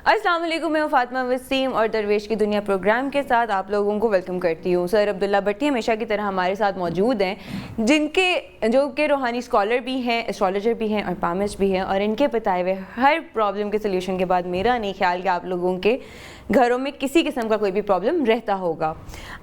السلام علیکم، میں ہوں فاطمہ وسیم اور درویش کی دنیا پروگرام کے ساتھ آپ لوگوں کو ویلکم کرتی ہوں. سر عبداللہ بھٹی ہمیشہ کی طرح ہمارے ساتھ موجود ہیں، جو کہ روحانی اسکالر بھی ہیں، اسٹرالوجر بھی ہیں اور پامسٹ بھی ہیں، اور ان کے بتائے ہوئے ہر پرابلم کے سلیوشن کے بعد میرا نہیں خیال کہ آپ لوگوں کے گھروں میں کسی قسم کا کوئی بھی پرابلم رہتا ہوگا.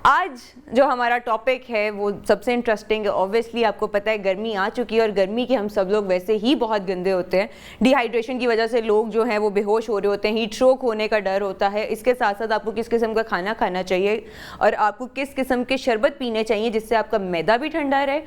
آج جو ہمارا ٹاپک ہے وہ سب سے انٹرسٹنگ ہے. اوبویسلی آپ کو پتہ ہے گرمی آ چکی ہے، اور گرمی کے ہم سب لوگ ویسے ہی بہت گندے ہوتے ہیں. ڈی ہائیڈریشن کی وجہ سے لوگ جو ہیں وہ بے ہوش ہو رہے ہوتے ہیں، ہیٹ اسٹروک ہونے کا ڈر ہوتا ہے. اس کے ساتھ ساتھ آپ کو کس قسم کا کھانا کھانا چاہیے اور آپ کو کس قسم کے شربت پینے چاہیے جس سے آپ کا معدہ بھی ٹھنڈا رہے،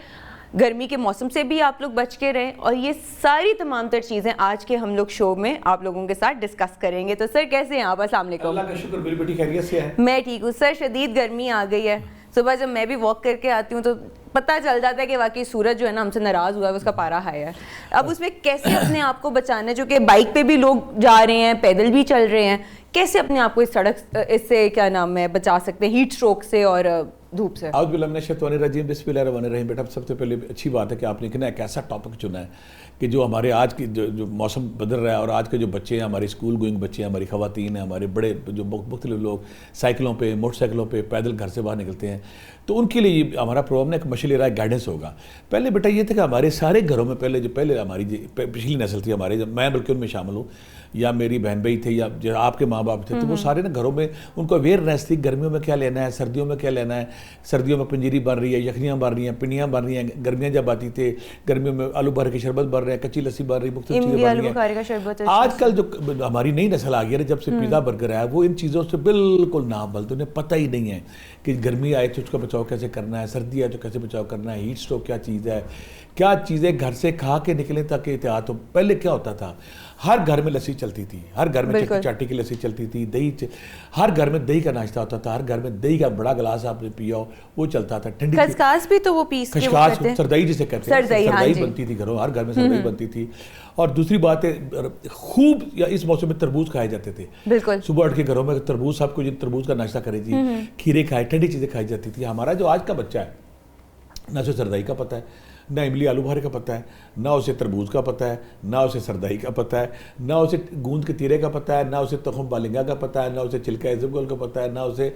گرمی کے موسم سے بھی آپ لوگ بچ کے رہیں. اور یہ ساری تمام تر چیزیں آج کے ہم لوگ شو میں آپ لوگوں کے ساتھ ڈسکس کریں گے. تو سر کیسے ہیں آپ؟ السلام علیکم. اللہ کا شکر، میری بیٹی خیریت سے ہے. میں ٹھیک ہوں سر. شدید گرمی آ گئی ہے. صبح جب میں بھی واک کر کے آتی ہوں تو پتہ چل جاتا ہے کہ واقعی سورج جو ہے نا ہم سے ناراض ہوا ہے، اس کا پارا ہائی ہے. اب اس میں کیسے اپنے آپ کو بچانا ہے، جو کہ بائک پہ بھی لوگ جا رہے ہیں، پیدل بھی چل رہے ہیں، کیسے اپنے آپ کو اس سے کیا نام ہے بچا سکتے ہیں، ہیٹ اسٹروک سے اور دھوپ سے؟ اعوذ باللہ من الشیطان الرجیم، بسم اللہ الرحمن الرحیم. بیٹا سب سے پہلے اچھی بات ہے کہ آپ نے ایک ایسا ٹاپک چنا ہے کہ جو ہمارے آج کی جو موسم بدل رہا ہے، اور آج کے جو بچے ہیں، ہمارے اسکول گوئنگ بچے ہیں، ہماری خواتین ہیں، ہمارے بڑے جو مختلف لوگ سائیکلوں پہ، موٹر سائیکلوں پہ، پیدل گھر سے باہر نکلتے ہیں، تو ان کے لیے یہ ہمارا پروگرام نا ایک مشعل راہ گائیڈنس ہوگا. پہلے بیٹا یہ تھا کہ ہمارے سارے گھروں میں پہلے ہماری پچھلی نسل تھی ہمارے، میں بلکہ ان میں شامل ہوں، یا میری بہن بھائی تھے، یا جو آپ کے ماں باپ تھے، تو وہ سارے نا گھروں میں ان کو اویئرنیس تھی گرمیوں میں کیا لینا ہے، سردیوں میں کیا لینا ہے. سردیوں میں پنجیری بن رہی ہے، یخنیاں بن رہی ہیں، پنیاں بن رہی ہیں. گرمیاں جب آتی تھے گرمیوں میں آلو بھر کے شربت بن رہے ہیں، کچی لسی بن رہی ہے، مختلف چیزیں بن رہی ہیں. آج کل جو ہماری نئی نسل آ گئی ہے جب سے پیزا برگر آیا، وہ ان چیزوں سے بالکل نہ بلتے، انہیں پتہ ہی نہیں ہے کہ گرمی آئے تو اس کا بچاؤ کیسے کرنا ہے، سردی آئے تو کیسے بچاؤ کرنا ہے، ہیٹ اسٹروک کیا چیز ہے، کیا چیزیں گھر سے کھا کے نکلیں تاکہ احتیاط ہو. پہلے کیا ہوتا تھا، ہر گھر میں لسی چلتی تھی، ہر گھر میں چاٹی کی لسی چلتی تھی، دہی، ہر گھر میں دہی کا ناشتہ ہوتا تھا، ہر گھر میں دہی کا بڑا گلاس آپ نے پیا ہو وہ چلتا تھا. ٹھنڈی خسخاس بھی تو وہ پیس کے وہ کہتے ہیں، سردائی جسے کہتے ہیں، سردائی بنتی تھی گھروں، ہر گھر میں سردائی بنتی تھی. اور دوسری بات ہے خوب یا اس موسم میں تربوز کھائے جاتے تھے. بالکل صبح اٹھ کے گھروں میں تربوز، سب کو تربوز کا ناشتہ کرے تھی، کھیرے کھائے، ٹھنڈی چیزیں کھائی جاتی تھی. ہمارا جو آج کا بچہ ہے نہ اسے سردائی کا پتہ ہے، نہ املی آلو بخارے کا پتہ ہے، نہ اسے تربوز کا پتہ ہے، نہ اسے سردائی کا پتہ ہے، نہ اسے گوند کے تیرے کا پتہ ہے، نہ اسے تخم بالنگا کا پتہ ہے، نہ اسے چھلکا ایزبگل کا پتہ ہے، نہ اسے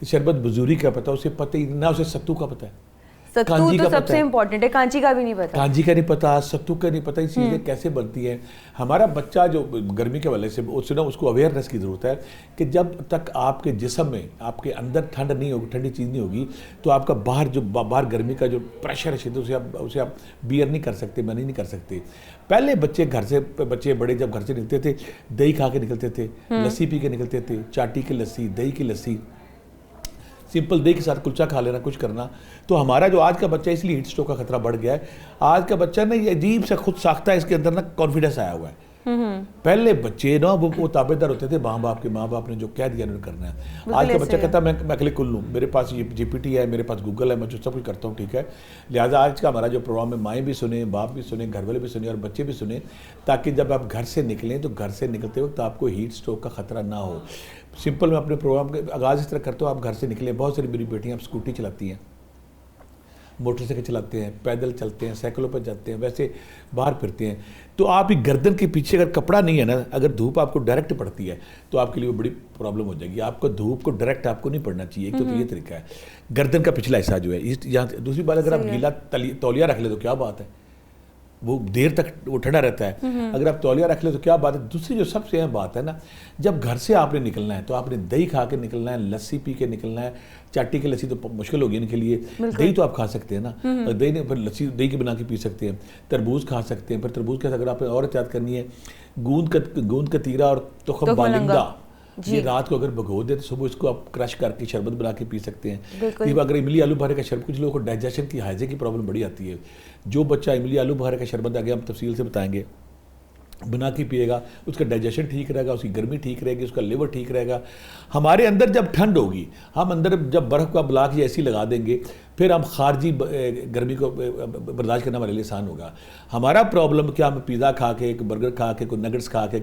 شربت بزوری کا پتہ ہے، اسے پتہ ہی نہ اسے ستو کا پتہ ہے. ستو تو سب سے امپورٹنٹ ہے، کانچی کا بھی نہیں پتا، کانچی کا نہیں پتا، ستو کا نہیں پتا، یہ چیزیں کیسے بنتی ہیں. ہمارا بچہ جو گرمی کے والے سے اس کو اویئرنیس کی ضرورت ہے کہ جب تک آپ کے جسم میں، آپ کے اندر ٹھنڈ نہیں ہوگی، ٹھنڈی چیز نہیں ہوگی، تو آپ کا باہر گرمی کا جو پریشر ہے اسے آپ بیئر نہیں کر سکتے، مینیج نہیں کر سکتے. پہلے بچے بڑے جب گھر سے نکلتے تھے دہی کھا کے نکلتے تھے، لسی پی کے نکلتے تھے، چاٹی کی لسی، دہی کی لسی، سمپل دہی کے ساتھ کلچا کھا لینا، کچھ کرنا. تو ہمارا جو آج کا بچہ ہے، اس لیے ہیٹ اسٹروک کا خطرہ بڑھ گیا ہے. آج کا بچہ نا یہ عجیب سے خود ساختہ ہے، اس کے اندر نا کانفیڈنس آیا ہوا ہے. پہلے بچے نا وہ تابع دار ہوتے تھے، ماں باپ نے جو کہہ دیا انہوں نے کرنا ہے. آج کا بچہ کہتا ہے میں اکیلے کل لوں، میرے پاس جی پی ٹی ہے، میرے پاس گوگل ہے، میں جو سب کچھ کرتا ہوں، ٹھیک ہے. لہٰذا آج کا ہمارا جو پروگرام ہے، مائیں بھی سنیں، باپ بھی سنیں، گھر والے بھی سنیں اور بچے بھی سنیں، تاکہ جب آپ گھر سے نکلیں تو گھر سے نکلتے وقت آپ کو ہیٹ اسٹروک کا خطرہ نہ ہو. سمپل میں اپنے پروگرام کا آغاز اس طرح کرتا ہوں، آپ گھر سے نکلیں. بہت ساری میری بیٹیاں اب اسکوٹی چلاتی ہیں، موٹر سائیکل چلاتے ہیں، پیدل چلتے ہیں، سائیکلوں پہ جاتے ہیں، ویسے باہر پھرتے ہیں. تو آپ کی گردن کے پیچھے اگر کپڑا نہیں ہے نا، اگر دھوپ آپ کو ڈائریکٹ پڑتی ہے تو آپ کے لیے وہ بڑی پرابلم ہو جائے گی. آپ کو دھوپ کو ڈائریکٹ آپ کو نہیں پڑنا چاہیے. ایک تو یہ طریقہ ہے، گردن کا پچھلا حصہ جو ہے یہاں. دوسری بات، اگر آپ گیلا تولیہ رکھ لیں تو کیا بات ہے، وہ دیر تک وہ ٹھنڈا رہتا ہے. اگر آپ تولیہ رکھ لیں تو کیا بات ہے. دوسری جو سب سے اہم بات ہے نا، جب گھر سے آپ نے نکلنا ہے تو آپ نے دہی کھا کے نکلنا ہے، لسی پی کے نکلنا ہے. چاٹی کی لسی تو مشکل ہوگی ان کے لیے، دہی تو آپ کھا سکتے ہیں نا، دہی نہیں، پھر لسی دہی کی بنا کے پی سکتے ہیں. تربوز کھا سکتے ہیں. پھر تربوز کے ساتھ اگر آپ نے اور احتیاط کرنی ہے، گوند کا تیرا اور تخم بالنگا، یہ رات کو اگر بھگو دے تو صبح اس کو آپ کرش کر کے شربت بنا کے پی سکتے ہیں. اگر املی آلو بخارے کا شربت، کچھ لوگوں کو ڈائجیشن کی، ہائزے کی پرابلم بڑی آتی ہے. جو بچہ املی آلو بخارے کا شربت آگے ہم تفصیل سے بتائیں گے بنا کے پیے گا، اس کا ڈائجیشن ٹھیک رہے گا، اس کی گرمی ٹھیک رہے گی، اس کا لیور ٹھیک رہے گا. ہمارے اندر جب ٹھنڈ ہوگی، ہم اندر جب برف کا بلاک یا ایسی لگا دیں گے پھر ہم خارجی گرمی کو برداشت کرنے والے لیے آسان ہوگا. ہمارا پرابلم کیا, ہم پیزا کھا کے, برگر کھا کے, کوئی نگٹس کھا کے,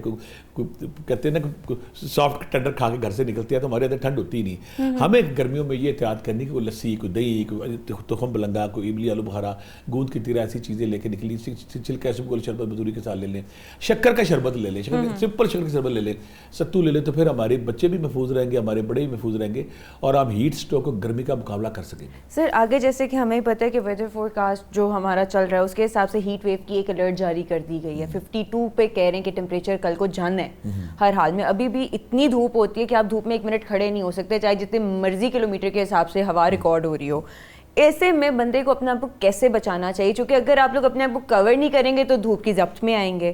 کہتے ہیں نا سافٹ ٹینڈر کھا کے گھر سے نکلتے ہیں تو ہمارے اندر ٹھنڈ ہوتی نہیں. ہمیں گرمیوں میں یہ احتیاط کرنی کہ کوئی لسی, کوئی دہی, کوئی تخم بلنگا, کوئی املی آلو بخارا, گوند کی طرح ایسی چیزیں لے کے نکلی. چھلکا اسم گول شربت مزدوری کے ساتھ لے لیں, شکر کا شربت لے لیں, سمپل شکر کا شربت لے لیں, ستو لے لیں, تو پھر ہمارے بچے بھی محفوظ رہیں گے, ہمارے بڑے بھی محفوظ رہیں گے, اور ہم ہیٹ اسٹروک اور گرمی کا مقابلہ کر سکیں گے. سر آگے جیسے کہ ہمیں پتہ ہے کہ ویدر فور کاسٹ جو ہمارا چل رہا ہے اس کے حساب سے ہیٹ ویو کی ایک الرٹ جاری کر دی گئی ہے. 52 پہ کہہ رہے ہیں کہ ٹیمپریچر کل کو جانا ہے ہر حال میں. ابھی بھی اتنی دھوپ ہوتی ہے کہ آپ دھوپ میں 1 منٹ کھڑے نہیں ہو سکتے, چاہے جتنے مرضی کلومیٹر کے حساب سے ہوا ریکارڈ ہو رہی ہو. ایسے میں بندے کو اپنے آپ کو کیسے بچانا چاہیے, چونکہ اگر آپ لوگ اپنے آپ کو کور نہیں کریں گے تو دھوپ کی ضبط میں آئیں گے.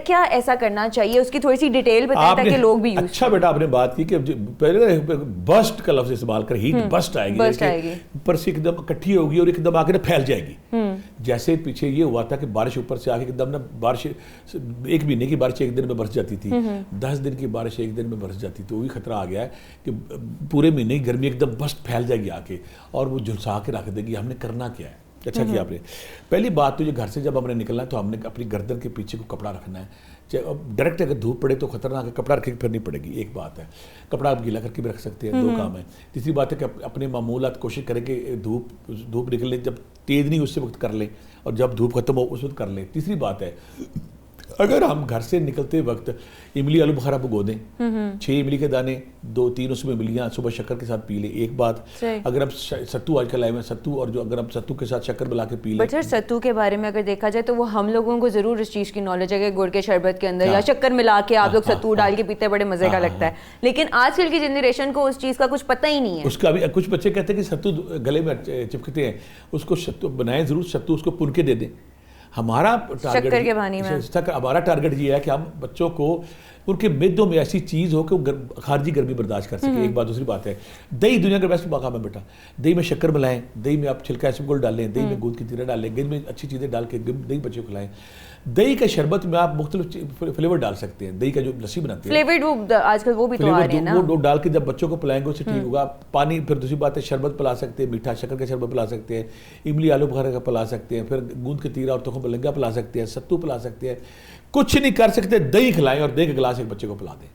کیا ایسا کرنا چاہیے, اس کی تھوڑی سی ڈیٹیل بتائیں تاکہ لوگ بھی یوز. اچھا بیٹا آپ نے بات کی کہ پہلے بسٹ کا لفظ استعمال کر, ہیٹ بسٹ آئے گی, اوپر سے ایک دم اکٹھی ہوگی اور ایک دم آ کے پھیل جائے گی. جیسے پیچھے یہ ہوا تھا کہ بارش اوپر سے آ کے ایک دم نا بارش, 1 مہینے کی بارش 1 دن میں برس جاتی تھی, 10 دن کی بارش 1 دن میں برس جاتی تھی. وہی خطرہ آ گیا ہے کہ پورے مہینے کی گرمی ایک دم بسٹ پھیل جائے گی آ کے اور وہ جھلسا کے رکھ دے گی. ہم نے کرنا کیا ہے؟ اچھا کیا آپ نے. پہلی بات تو یہ گھر سے جب ہم نے نکلنا ہے تو ہم نے اپنی گردن کے پیچھے کو کپڑا رکھنا ہے. ڈائریکٹ اگر دھوپ پڑے تو خطرناک ہے, کپڑا رکھ کے پھرنی پڑے گی, ایک بات ہے. کپڑا آپ گیلا کر کے بھی رکھ سکتے ہیں, 2 کام ہیں. تیسری بات ہے کہ اپنے معمولات کوشش کریں کہ دھوپ نکلنے جب تیز نہیں اس سے وقت کر لیں, اور جب دھوپ ختم ہو اس وقت کر لیں. تیسری بات ہے اگر ہم گھر سے نکلتے وقت املی آلو بخارا بھگو دیں, 6 املی کے دانے, 2-3 اس میں املیاں صبح شکر کے ساتھ پی لیں. ایک بات, اگر ہم ستو آج کل آئے ہوئے ستو, اور جو اگر ہم ستو کے ساتھ شکر ملا کے پی لیں. بٹ سر ستو کے بارے میں اگر دیکھا جائے تو وہ ہم لوگوں کو ضرور اس چیز کی نالج ہے کہ گڑ کے شربت کے اندر یا شکر ملا کے آپ لوگ ستو ڈال کے پیتے, بڑے مزے کا لگتا ہے. لیکن آج کل کی جنریشن کو اس چیز کا کچھ پتہ ہی نہیں ہے. اس کا بھی کچھ بچے کہتے ہیں کہ ستو گلے میں چپکتے ہیں, اس کو ستو بنائیں ضرور, ستو اس کو پن کے دے دیں. ہمارا ٹارگٹ یہ ہے کہ ہم بچوں کو ان کے معدوں میں ایسی چیز ہو کہ وہ خارجی گرمی برداشت کر سکے. ایک بات. دوسری بات ہے دہی دنیا کا بیسٹ مقام ہے بیٹا. دہی میں شکر ملائیں, دہی میں آپ چھلکا اسم گول ڈالیں, دہی میں گوند کی تیرہ ڈالیں, گند میں اچھی چیزیں ڈال کے دہی بچوں کو کھلائیں. دہی کا شربت میں آپ مختلف فلیور ڈال سکتے ہیں. دہی کا جو لسی بناتے ہیں فلیورڈ آج کل وہ بھی تو آ رہے ہیں نا, وہ ڈال کے جب بچوں کو پلائیں گے اس سے ٹھیک ہوگا. پانی, پھر دوسری بات ہے شربت پلا سکتے ہیں, میٹھا شکر کا شربت پلا سکتے ہیں, املی آلو بخارا کا پلا سکتے ہیں, پھر گوند کے تیرہ اور تخم بلنگا پلا سکتے ہیں, ستو پلا سکتے ہیں. کچھ نہیں کر سکتے, دہی کھلائیں اور دہی کا گلاس ایک بچے کو پلا دیں.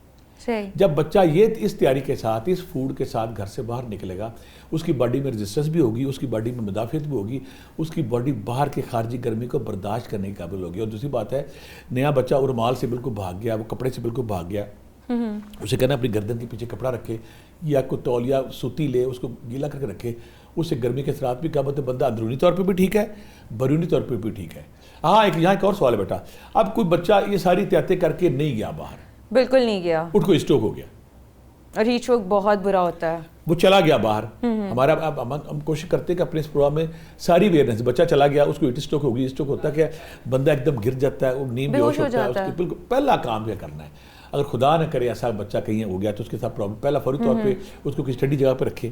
جب بچہ یہ اس تیاری کے ساتھ, اس فوڈ کے ساتھ گھر سے باہر نکلے گا, اس کی باڈی میں ریزسٹنس بھی ہوگی, اس کی باڈی میں مدافعت بھی ہوگی, اس کی باڈی باہر کے خارجی گرمی کو برداشت کرنے کے قابل ہوگی. اور دوسری بات ہے نیا بچہ رومال سے بالکل بھاگ گیا, وہ کپڑے سے بالکل بھاگ گیا, اسے کہنا اپنی گردن کے پیچھے کپڑا رکھے یا کوئی تولیہ سوتی لے, اس کو گیلا کر کے رکھے. اس سے گرمی کے اثرات بھی کم ہوتے, بندہ اندرونی طور پہ بھی ٹھیک ہے, بیرونی طور پہ بھی ٹھیک ہے. ہاں یہاں ایک اور سوال ہے بیٹا. اب کوئی بچہ یہ ساری احتیاطیں کر کے نہیں گیا باہر, بالکل نہیں گیا, اٹھ کو اسٹروک ہو گیا, اور ہیٹ اسٹروک بہت برا ہوتا ہے, وہ چلا گیا باہر. ہمارا ہم کوشش کرتے ہیں کہ اپنے اس پروگرام میں ساری اویئرنیس, بچہ چلا گیا, اس کو ہیٹ اسٹروک ہوگی. اسٹروک ہوتا ہے کہ بندہ ایک دم گر جاتا ہے, وہ نیند بے ہوش ہوتا ہے. اس کو بالکل پہلا کام کیا کرنا ہے, اگر خدا نہ کرے ایسا بچہ کہیں ہو گیا تو اس کے ساتھ پرابلم, پہلا فوری طور پہ اس کو کسی ٹھنڈی جگہ پہ رکھے,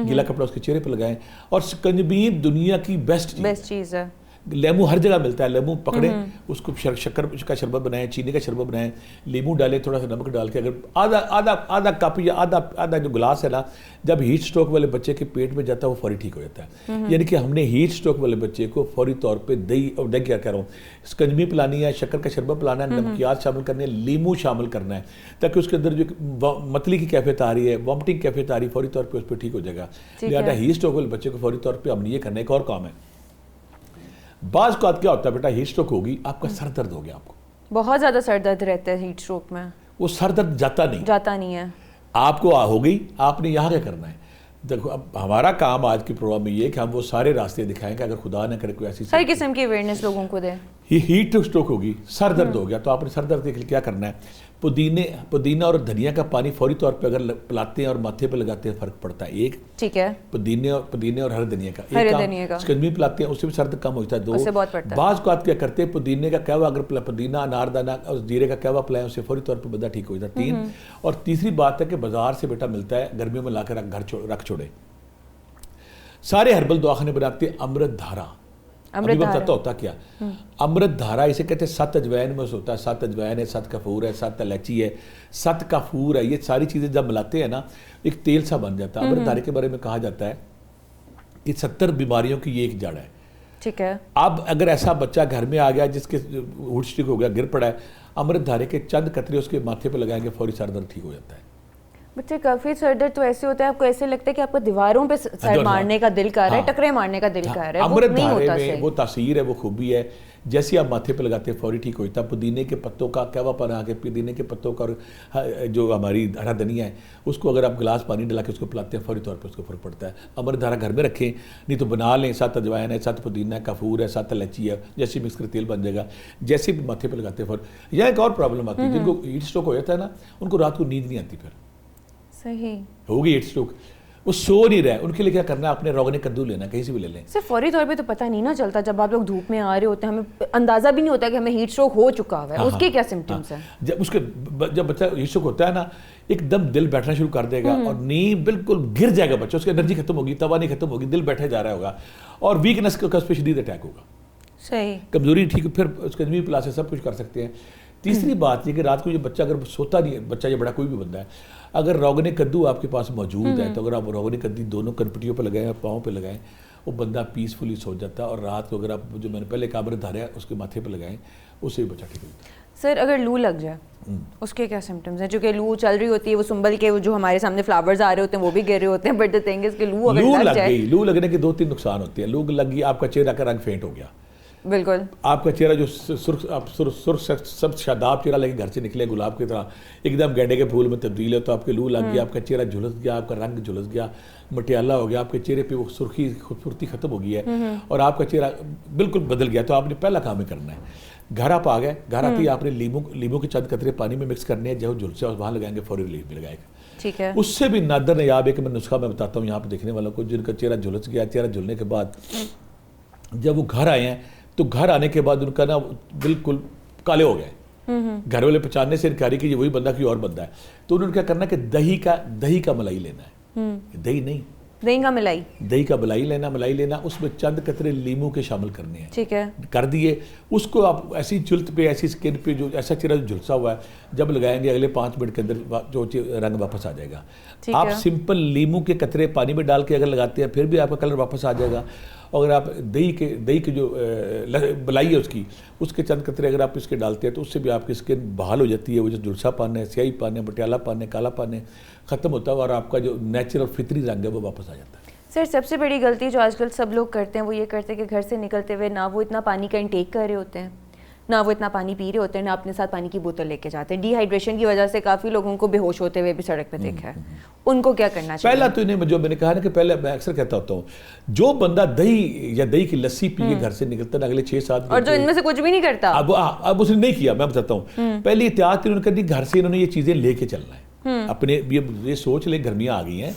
گیلا کپڑا اس کے چہرے پہ لگائیں. اور سکنجبین دنیا کی بیسٹ چیز ہے. لیمو ہر جگہ ملتا ہے, لیمو پکڑیں, اس کو شکر کا شربت بنائیں, چینی کا شربت بنائیں, لیمو ڈالیں, تھوڑا سا نمک ڈال کے, اگر آدھا کپ یا آدھا جو گلاس ہے نا, جب ہیٹ اسٹروک والے بچے کے پیٹ میں جاتا ہے وہ فوری ٹھیک ہو جاتا ہے. یعنی کہ ہم نے ہیٹ اسٹروک والے بچے کو فوری طور پہ دہی, اور دہی کیا کہہ رہا ہوں, سکنجبی پلانی ہے, شکر کا شربت پلانا ہے, نمکیات شامل کرنے ہیں, لیمو شامل کرنا ہے, تاکہ اس کے اندر جو متلی کی کیفیت آ رہی ہے, وامٹنگ کیفیت آ رہی ہے, فوری طور پہ اس پہ ٹھیک ہو جائے گا. لہٰذا ہیٹ اسٹروک والے بچے کو فوری طور پہ ہم نے یہ کرنا ہے. ایک اور کام ہے, بعض کا کیا ہوتا ہے بیٹا, ہیٹ اسٹروک ہوگی, آپ کا سر درد ہو گیا, آپ کو بہت زیادہ سر درد رہتا ہے ہیٹ اسٹروک میں, وہ سر درد جاتا نہیں ہے, آپ کو ہو گئی, آپ نے یہاں کیا کرنا ہے. دیکھو اب ہمارا کام آج کے پروگرام میں یہ کہ ہم وہ سارے راستے دکھائیں کہ اگر خدا نہ کرے کوئی ایسی ہر قسم کی اویئرنیس لوگوں کو دیں. ہیٹ اسٹروک ہوگی, سر درد ہو گیا, تو آپ نے سر درد کے لیے کیا کرنا ہے, پودینہ اور دھنیا کا پانی فوری طور پہ اگر پلاتے ہیں اور ماتھے پہ لگاتے ہیں فرق پڑتا ہے. ایک ٹھیک ہے, پودینے اور ہر دھنیا کا, ایک کام سکنجبی پلاتے ہیں, اس سے بھی سر درد کم ہوتا ہے. دو بعض کو آپ کیا کرتے ہیں, پودینے کا قہوہ, اگر پودینہ اناردانہ اور زیرے کا قہوہ پلائیں, اس سے فوری طور پہ بندہ ٹھیک ہو جاتا ہے. 3 اور تیسری بات ہے کہ بازار سے بیٹا ملتا ہے, گرمیوں میں لا کر گھر رکھ چھوڑے. سارے ہربل دواخانے بناتے ہیں امرت دھارا. ابھی بتاتا ہوتا کیا امرت دھارا, اسے کہتے ہیں 7 اجوائن میں سے ہوتا ہے. 7 اجوائن ہے, 7 کافور ہے, 7 الائچی ہے, 7 کافور ہے. یہ ساری چیزیں جب ملاتے ہیں نا ایک تیل سا بن جاتا ہے. امرت دھارے کے بارے میں کہا جاتا ہے یہ 70 بیماریوں کی یہ ایک جڑ ہے. ٹھیک ہے. اب اگر ایسا بچہ گھر میں آ گیا جس کے ہٹ اسٹک ہو گیا, گر پڑا ہے, امرت دھارے کے چند قطرے اس کے ماتھے پہ لگائیں گے, فوری سر درد ٹھیک ہو جاتا ہے. بچے کافی سر درد تو ایسے ہوتا ہے آپ کو ایسے لگتا ہے کہ آپ کو دیواروں پہ سر مارنے کا دل کر رہا ہے, ٹکرے مارنے کا دل کر رہا ہے. امرت دھارے میں وہ تاثیر ہے, وہ خوبی ہے, جیسے آپ ماتھے پہ لگاتے ہیں فوری ٹھیک ہو جاتا ہے. پودینے کے پتوں کا کہوا پنا کے, پودینے کے پتوں کا جو ہماری ہرا دھنیا ہے اس کو اگر آپ گلاس پانی ڈلا کے اس کو پلاتے ہیں فوری طور پہ اس کو فرق پڑتا ہے. امرت دھارا گھر میں رکھیں, نہیں تو بنا لیں, 7 اجوائن ہے, 7 پودینہ ہے, کافور ہے, 7 الائچی ہے, جیسے مکس کر تیل بن جائے گا, جیسے بھی ماتھے پہ لگاتے ہیں فوری. یہاں ایک اور پرابلم آتی ہے, جن کو ہیٹ اسٹروک ہو جاتا ہے نا, ان کو رات کو نیند نہیں آتی, پھر صحیح ہوگی ہیٹ اسٹروک, وہ سو نہیں رہے, ان کے لیے کیا کرنا ہے, اپنے روغن کدو لینا, کہیں سے بھی لے لیں. صرف فوری طور پہ تو پتہ نہیں نا چلتا, جب آپ لوگ دھوپ میں آ رہے ہوتے ہیں ہمیں اندازہ بھی نہیں ہوتا کہ ہمیں ہیٹ اسٹروک ہو چکا ہوا ہے, اس کے کیا سمپٹمس ہیں؟ جب بچہ ہیٹ اسٹروک ہوتا ہے نا, ایک دم دل بیٹھنا شروع کر دے گا, اور نیند بالکل گر جائے گا بچہ, اس کی انرجی ختم ہوگی, توانائی ختم ہوگی, دل بیٹھے جا رہا ہوگا, اور ویکنس کا اس پہ شدید اٹیک ہوگا. صحیح, کمزوری ٹھیک, پھر اس کے انوی پلاس سے سب کچھ کر سکتے ہیں. تیسری بات یہ کہ رات کو یہ بچہ اگر سوتا نہیں ہے, بچہ یا بڑا کوئی بھی بندہ ہے, اگر روغن کدو آپ کے پاس موجود ہے تو اگر آپ روغن کدو دونوں کنپٹیوں پہ لگائیں, پاؤں پہ لگائیں, وہ بندہ پیسفلی سو جاتا ہے. اور رات کو اگر آپ جو میں نے پہلے امرت دھارا ہے اس کے ماتھے پہ لگائیں, اس سے بھی بچہ ٹھیک ہوتا ہے. سر اگر لو لگ جائے اس کے کیا سمپٹمز ہیں؟ چونکہ لو چل رہی ہوتی ہے, وہ سنبل کے جو ہمارے سامنے فلاورز آ رہے ہوتے ہیں وہ بھی گر رہے ہوتے ہیں, بٹ دی تھنگ از کہ لو اگر لگ جائے, لو لگنے کے 2-3 نقصان ہوتے ہیں. لو لگ گئی, آپ کا چہرہ کا رنگ فینٹ ہو گیا, بالکل آپ کا چہرہ جو سرخ سب شاداب چہرہ لے کے گھر سے نکلے گلاب کی طرح, ایک دم گینڈے کے پھول میں تبدیل ہے, تو آپ کے لو لگ گیا, آپ کا چہرہ جھلس گیا, آپ کا رنگ جھلس گیا, مٹیالہ ہو گیا, آپ کے چہرے پہ وہ سرخی خوبصورتی ختم ہو گئی ہے, اور آپ کا چہرہ بالکل بدل گیا. تو آپ نے پہلا کام ہی کرنا ہے, گھر آپ آ گئے, گھر آتے ہی آپ نے لیمو کے چند قطرے پانی میں مکس کرنے ہیں, جو جھلسے وہاں لگائیں گے, فوری ریلیف میں لگائے گا. ٹھیک ہے. اس سے بھی نادر نیاب ہے کہ میں نسخہ میں بتاتا ہوں یہاں پہ دیکھنے والوں کو, جن کا چہرہ جھلس گیا, چہرہ جھلنے کے بعد جب وہ گھر آئے ہیں تو گھر آنے کے بعد ان کا نا بالکل کالے ہو گئے, گھر والے پہچاننے سے انکاری کہ یہ وہی بندہ کوئی اور بندہ ہے. تو انہوں نے کیا کرنا کہ دہی کا ملائی لینا ہے, دہی نہیں, دہی کا ملائی لینا, اس میں چند قطرے لیمو کے شامل کرنے ہیں. ٹھیک ہے, کر دیے. اس کو آپ ایسی جلد پہ, ایسی اسکن پہ, جو ایسا چہرہ جو جھلسا ہوا ہے, جب لگائیں گے اگلے 5 منٹ کے اندر جو رنگ واپس آ جائے گا. آپ سمپل لیمو کے قطرے پانی میں ڈال کے اگر لگاتے ہیں پھر بھی آپ کا کلر واپس آ جائے گا. اگر آپ دہی کے جو بلائی ہے اس کے چند قطرے اگر آپ اس کے ڈالتے ہیں تو اس سے بھی آپ کی اسکن بحال ہو جاتی ہے. وہ جو جھلسا پن ہے, سیاہی پن ہے, مٹیالہ پن ہے, کالا پن ہے, ختم ہوتا ہے, اور آپ کا جو نیچرل فطری رنگ ہے وہ واپس آ جاتا ہے. سر سب سے بڑی غلطی جو آج کل سب لوگ کرتے ہیں وہ یہ کرتے ہیں کہ گھر سے نکلتے ہوئے نہ وہ اتنا پانی کا انٹیک کر رہے ہوتے ہیں, نہ وہ اتنا پانی پی رہے ہوتے ہیں, نہ اپنے ساتھ پانی کی بوتل لے کے جاتے ہیں. ڈی ہائیڈریشن کی وجہ سے کافی لوگوں کو بے ہوش ہوتے ہوئے بھی سڑک پہ دیکھا ہے. ان کو کیا کرنا چاہیے؟ پہلا تو انہیں جو میں نے کہا نا کہ پہلے میں اکثر کہتا ہوتا ہوں, جو بندہ دہی یا دہی کی لسی پی کے گھر سے نکلتا ہے اگلے 6-7 اور جو ان میں سے کچھ بھی نہیں کرتا, اب اس نے نہیں کیا, میں بتاتا ہوں. پہلی احتیاط انہوں نے کرنی, گھر سے انہوں نے یہ چیزیں لے کے چلنا ہے. اپنے یہ سوچ لیں گرمیاں آ گئی ہیں,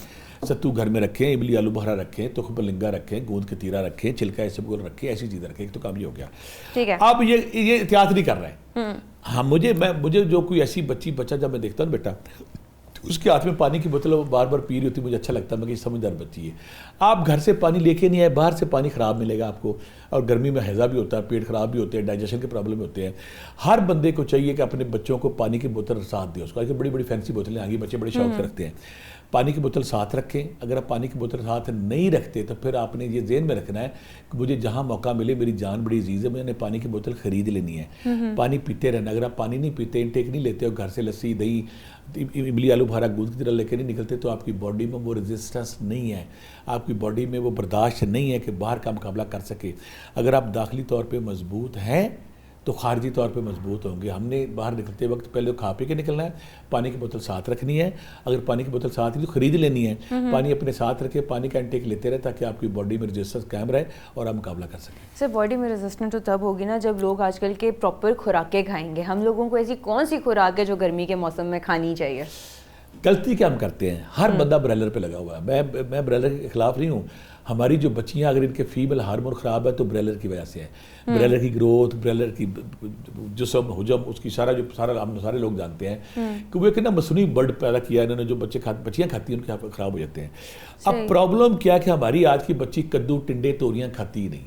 ستو گھر میں رکھیں, املی آلو بخارا رکھیں, تخم لنگا رکھیں, گوند کتیرا رکھیں, چھلکا اسبگول رکھیں, ایسی چیزیں رکھیں. ایک تو کام یہ ہو گیا. ٹھیک ہے, اب یہ احتیاط نہیں کر رہے ہیں. ہاں, مجھے جو کوئی ایسی بچہ جب میں دیکھتا ہوں بیٹا, اس کے ہاتھ میں پانی کی بوتل وہ بار بار پی رہی ہوتی ہے, مجھے اچھا لگتا ہے, میں کہ سمجھدار بچی ہے. آپ گھر سے پانی لے کے نہیں آئے, باہر سے پانی خراب ملے گا آپ کو, اور گرمی میں ہیضہ بھی ہوتا ہے, پیٹ خراب بھی ہوتے ہیں, ڈائجیشن کے پرابلم ہوتے ہیں. ہر بندے کو چاہیے کہ اپنے بچوں کو پانی کی بوتل ساتھ دے. اس کو بڑی بڑی فینسی بوتلیں آ گئی, بچے بڑے شوق سے رکھتے ہیں. پانی کی بوتل ساتھ رکھیں. اگر آپ پانی کی بوتل ساتھ نہیں رکھتے تو پھر آپ نے یہ ذہن میں رکھنا ہے کہ مجھے جہاں موقع ملے, میری جان بڑی عزیز ہے, میں نے پانی کی بوتل خرید لینی ہے. پانی پیتے رہنا. اگر آپ پانی نہیں پیتے, انٹیک نہیں لیتے, اور گھر سے لسی, دہی, املی آلو بخارا, گوند کی طرح لے کے نہیں نکلتے, تو آپ کی باڈی میں وہ ریزسٹنس نہیں ہے, آپ کی باڈی میں وہ برداشت نہیں ہے کہ باہر کا مقابلہ کر سکے. اگر آپ داخلی طور پہ مضبوط ہیں تو خارجی طور پہ مضبوط ہوں گے. ہم نے باہر نکلتے وقت پہلے کھا پی کے نکلنا ہے, پانی کی بوتل ساتھ رکھنی ہے. اگر پانی کی بوتل ساتھ تو خرید لینی ہے, پانی اپنے ساتھ رکھے, پانی کا انٹیک لیتے رہے تاکہ آپ کی باڈی میں ریزسٹنس قائم رہے اور آپ مقابلہ کر سکیں. سر باڈی میں ریزسٹنس تو تب ہوگی نا جب لوگ آج کل کے پراپر خوراکیں کھائیں گے. ہم لوگوں کو ایسی کون سی خوراک ہے جو گرمی کے موسم میں کھانی چاہیے؟ غلطی کیا ہم کرتے ہیں, ہر بندہ برائلر پہ لگا ہوا ہے. میں برائلر کے خلاف نہیں ہوں. ہماری جو بچیاں اگر ان کے فیمل ہارمون خراب ہے تو برائلر کی وجہ سے ہے. برائلر کی گروتھ, برائلر کی جسم, حجم, اس کی ہم سارے لوگ جانتے ہیں کہ وہ ایک نا مصنوعی برڈ پیدا کیا انہوں نے, جو بچیاں کھاتی ہیں ان کے خراب ہو جاتے ہیں. اب پرابلم کیا کہ ہماری آج کی بچی کدو, ٹنڈے, توریاں کھاتی ہی نہیں.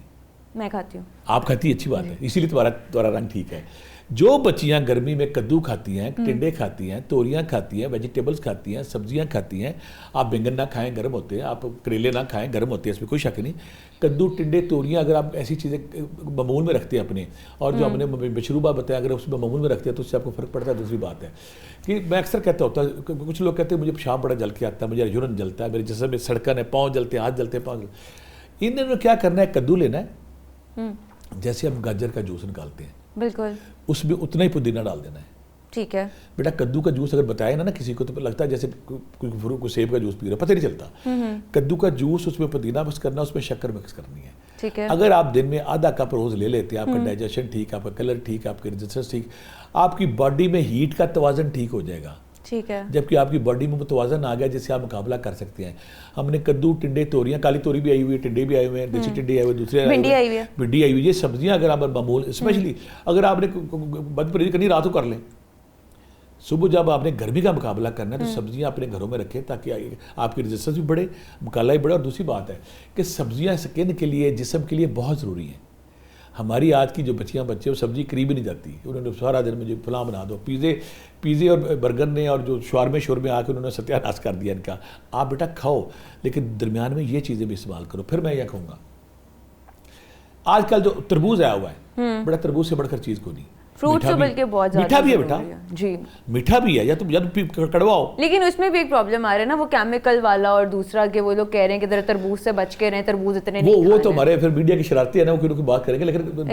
میں کھاتی ہوں. آپ کھاتی, اچھی بات ہے, اسی لیے تمہارا رنگ ٹھیک ہے. جو بچیاں گرمی میں کدو کھاتی ہیں, ٹنڈے کھاتی ہیں, توریاں کھاتی ہیں, ویجیٹیبلز کھاتی ہیں, سبزیاں کھاتی ہیں, آپ بینگن نہ کھائیں گرم ہوتے ہیں, آپ کریلے نہ کھائیں گرم ہوتے ہیں, اس میں کوئی شک نہیں. کدو, ٹنڈے, توریاں اگر آپ ایسی چیزیں معمول میں رکھتے ہیں اپنے, اور جو ہم نے مشروبہ بتایا اگر اس میں معمول میں رکھتے ہیں تو اس سے آپ کو فرق پڑتا ہے. دوسری بات ہے کہ میں اکثر کہتا ہوتا ہے, کچھ لوگ کہتے ہیں مجھے پیشاب بڑا جل کے آتا ہے, مجھے یورین جلتا ہے, میرے جسم میں سڑکن ہے, پاؤں جلتے ہیں, ہاتھ جلتے ہیں, پاؤں جلتے ہیں. انہوں نے کیا کرنا ہے, کدو لینا ہے, جیسے ہم گاجر کا جوس نکالتے ہیں بالکل اس میں اتنا ہی پودینہ ڈال دینا ہے. ٹھیک ہے بیٹا کدو کا جوس اگر بتائے نا کسی کو تو لگتا ہے جیسے کوئی سیب کا جوس پی رہا ہے, پتہ نہیں چلتا. کدو کا جوس اس میں پودینہ مکس کرنا, اس میں شکر مکس کرنی ہے. ٹھیک ہے. اگر آپ دن میں آدھا کپ روز لے لیتے ہیں, آپ کا ڈائجیشن ٹھیک, آپ کا کلر ٹھیک, آپ کے ریزسٹنس ٹھیک, آپ کی باڈی میں ہیٹ کا توازن ٹھیک ہو جائے گا. ٹھیک ہے. جبکہ آپ کی باڈی میں متوازن آ گیا جس سے آپ مقابلہ کر سکتے ہیں. ہم نے کدو, ٹنڈے, توریاں, کالی توری بھی آئی ہوئی ہے, ٹنڈے بھی آئے ہوئے ہیں, دیسی ٹنڈے آئے ہوئے, دوسرے بھنڈی آئی ہوئی ہے, بھنڈی آئی ہوئی. یہ سبزیاں اگر آپ معمول اسپیشلی اگر آپ نے بد پرہیزی کرنی رات کو کر لیں. صبح جب آپ نے گرمی کا مقابلہ کرنا ہے تو سبزیاں اپنے گھروں میں رکھیں تاکہ آپ کی ریزسٹنس بھی بڑھے, مقابلہ بھی بڑھے. اور دوسری بات ہے کہ سبزیاں سکن کے لیے, جسم کے لیے بہت ضروری ہیں. ہماری آج کی جو بچیاں بچے وہ سبزی قریب ہی نہیں جاتی, انہوں نے سارا دن مجھے فلاں بنا دو, پیزے اور برگر نے اور جو شورمے آ کے انہوں نے ستیہ ناش کر دیا ان کا. آپ بیٹا کھاؤ لیکن درمیان میں یہ چیزیں بھی استعمال کرو. پھر میں یہ کہوں گا آج کل جو تربوز آیا ہوا ہے, بڑا تربوز سے بڑھ کر چیز کو نہیں. فروٹ تو بلکہ بہت زیادہ میٹھا بھی ہے بیٹا, جی میٹھا بھی ہے, یا تو جب کڑوا ہو. لیکن اس میں بھی ایک پرابلم آ رہا ہے نا, وہ کیمیکل والا, اور دوسرا کہ وہ لوگ کہہ رہے ہیں کہ ذرا تربوز سے بچ کے رہیں, تربوز اتنے نہیں وہ تو ہمارے پھر میڈیا کی شرارتی ہے نا, وہ کوئی کوئی بات کریں گے. لیکن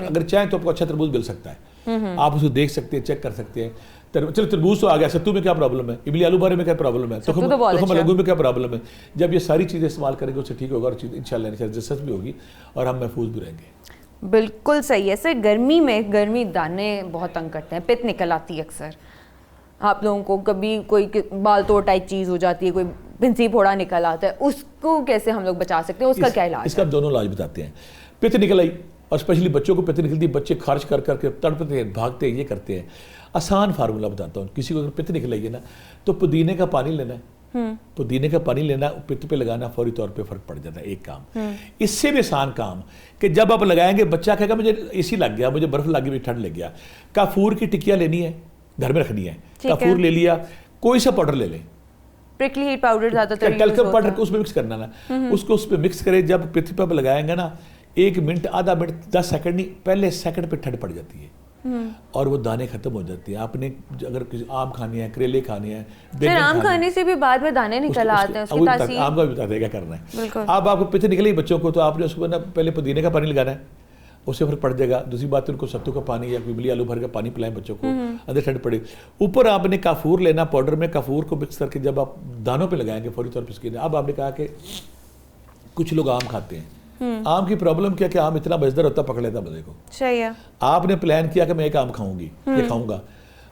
اگر چاہیں تو آپ کو اچھا تربوز مل سکتا ہے, آپ اسے دیکھ سکتے ہیں, چیک کر سکتے ہیں. چلو تربوز تو آ گیا, ستو میں کیا پرابلم ہے, ابلی آلو بھرے میں کیا پرابلم ہے, تخم الگو میں کیا پرابلم ہے. جب یہ ساری چیزیں استعمال کریں گے اس سے ٹھیک ہوگا, اور انشاءاللہ ریزسٹنس بھی ہوگی اور ہم محفوظ بھی رہیں گے. بالکل صحیح ہے سر. گرمی میں گرمی دانے بہت تنگ کرتے ہیں, پت نکل آتی ہے اکثر آپ لوگوں کو, کبھی کوئی بال توڑ ٹائپ چیز ہو جاتی ہے, کوئی پھنسی پھوڑا نکل آتا ہے, اس کو کیسے ہم لوگ بچا سکتے ہیں, اس کا کیا علاج ہے؟ اس کا دونوں علاج بتاتے ہیں. پت نکل آئی, اور اسپیشلی بچوں کو پت نکلتی, بچے خارش کر کر کے تڑپتے ہیں, بھاگتے ہیں, یہ کرتے ہیں. آسان فارمولہ بتاتا ہوں. کسی کو اگر پت نکل آئی ہے نا تو پودینے کا پانی لینا ہے, پودینے کا پانی لینا, پت پہ لگانا, فوری طور پہ فرق پڑ جاتا ہے. ایک کام اس سے بھی آسان کام کہ جب آپ لگائیں گے بچہ کہے گا مجھے اے سی لگ گیا, مجھے برف لگ گئی, مجھے ٹھنڈ لگ گیا. کافور کی ٹکیاں لینی ہے, گھر میں رکھنی ہے. کافور لے لیا, کوئی سا پاؤڈر لے لیں, پرکلی ہیٹ پاؤڈر زیادہ تر ٹلکم پاؤڈر کو اس میں مکس کرنا نا, اس کو اس پہ مکس کرے. جب پتھ پہ لگائیں گے نا, 1 منٹ, آدھا منٹ, 10 سیکنڈ نہیں, پہلے سیکنڈ پہ ٹھنڈ پڑ جاتی ہے اور وہ دانے ختم ہو جاتے ہیں. آپ نے اگر آم کھانے ہیں, کریلے کھانے ہیں, پھر آم کھانے سے بھی بعد میں دانے نکل آتے ہیں, اس کی تاثیر آم کا بھی بتا دے گا کرنا ہے. اب آپ کو پتہ نکلی بچوں کو, تو آپ نے اس کو نا پہلے پودینے کا پانی لگانا ہے, اس سے فرق پڑ جائے گا. دوسری بات ان کو ستو کا پانی یا ابلی آلو بھر کا پانی پلائیں بچوں کو, اندر ٹھنڈ پڑے. اوپر آپ نے کافور لینا پاؤڈر میں, کافور کو مکس کر کے جب آپ دانوں پہ لگائیں گے فوری طور پہ اسکن. اب آپ نے کہا کہ کچھ لوگ آم کھاتے ہیں, آم کی پرابلم کیا کہ آم اتنا مزیدار ہوتا پکڑ لیتا بندے کو. صحیح ہے. آپ نے پلان کیا کہ میں ایک آم کھاؤں گی, یہ کھاؤں گا,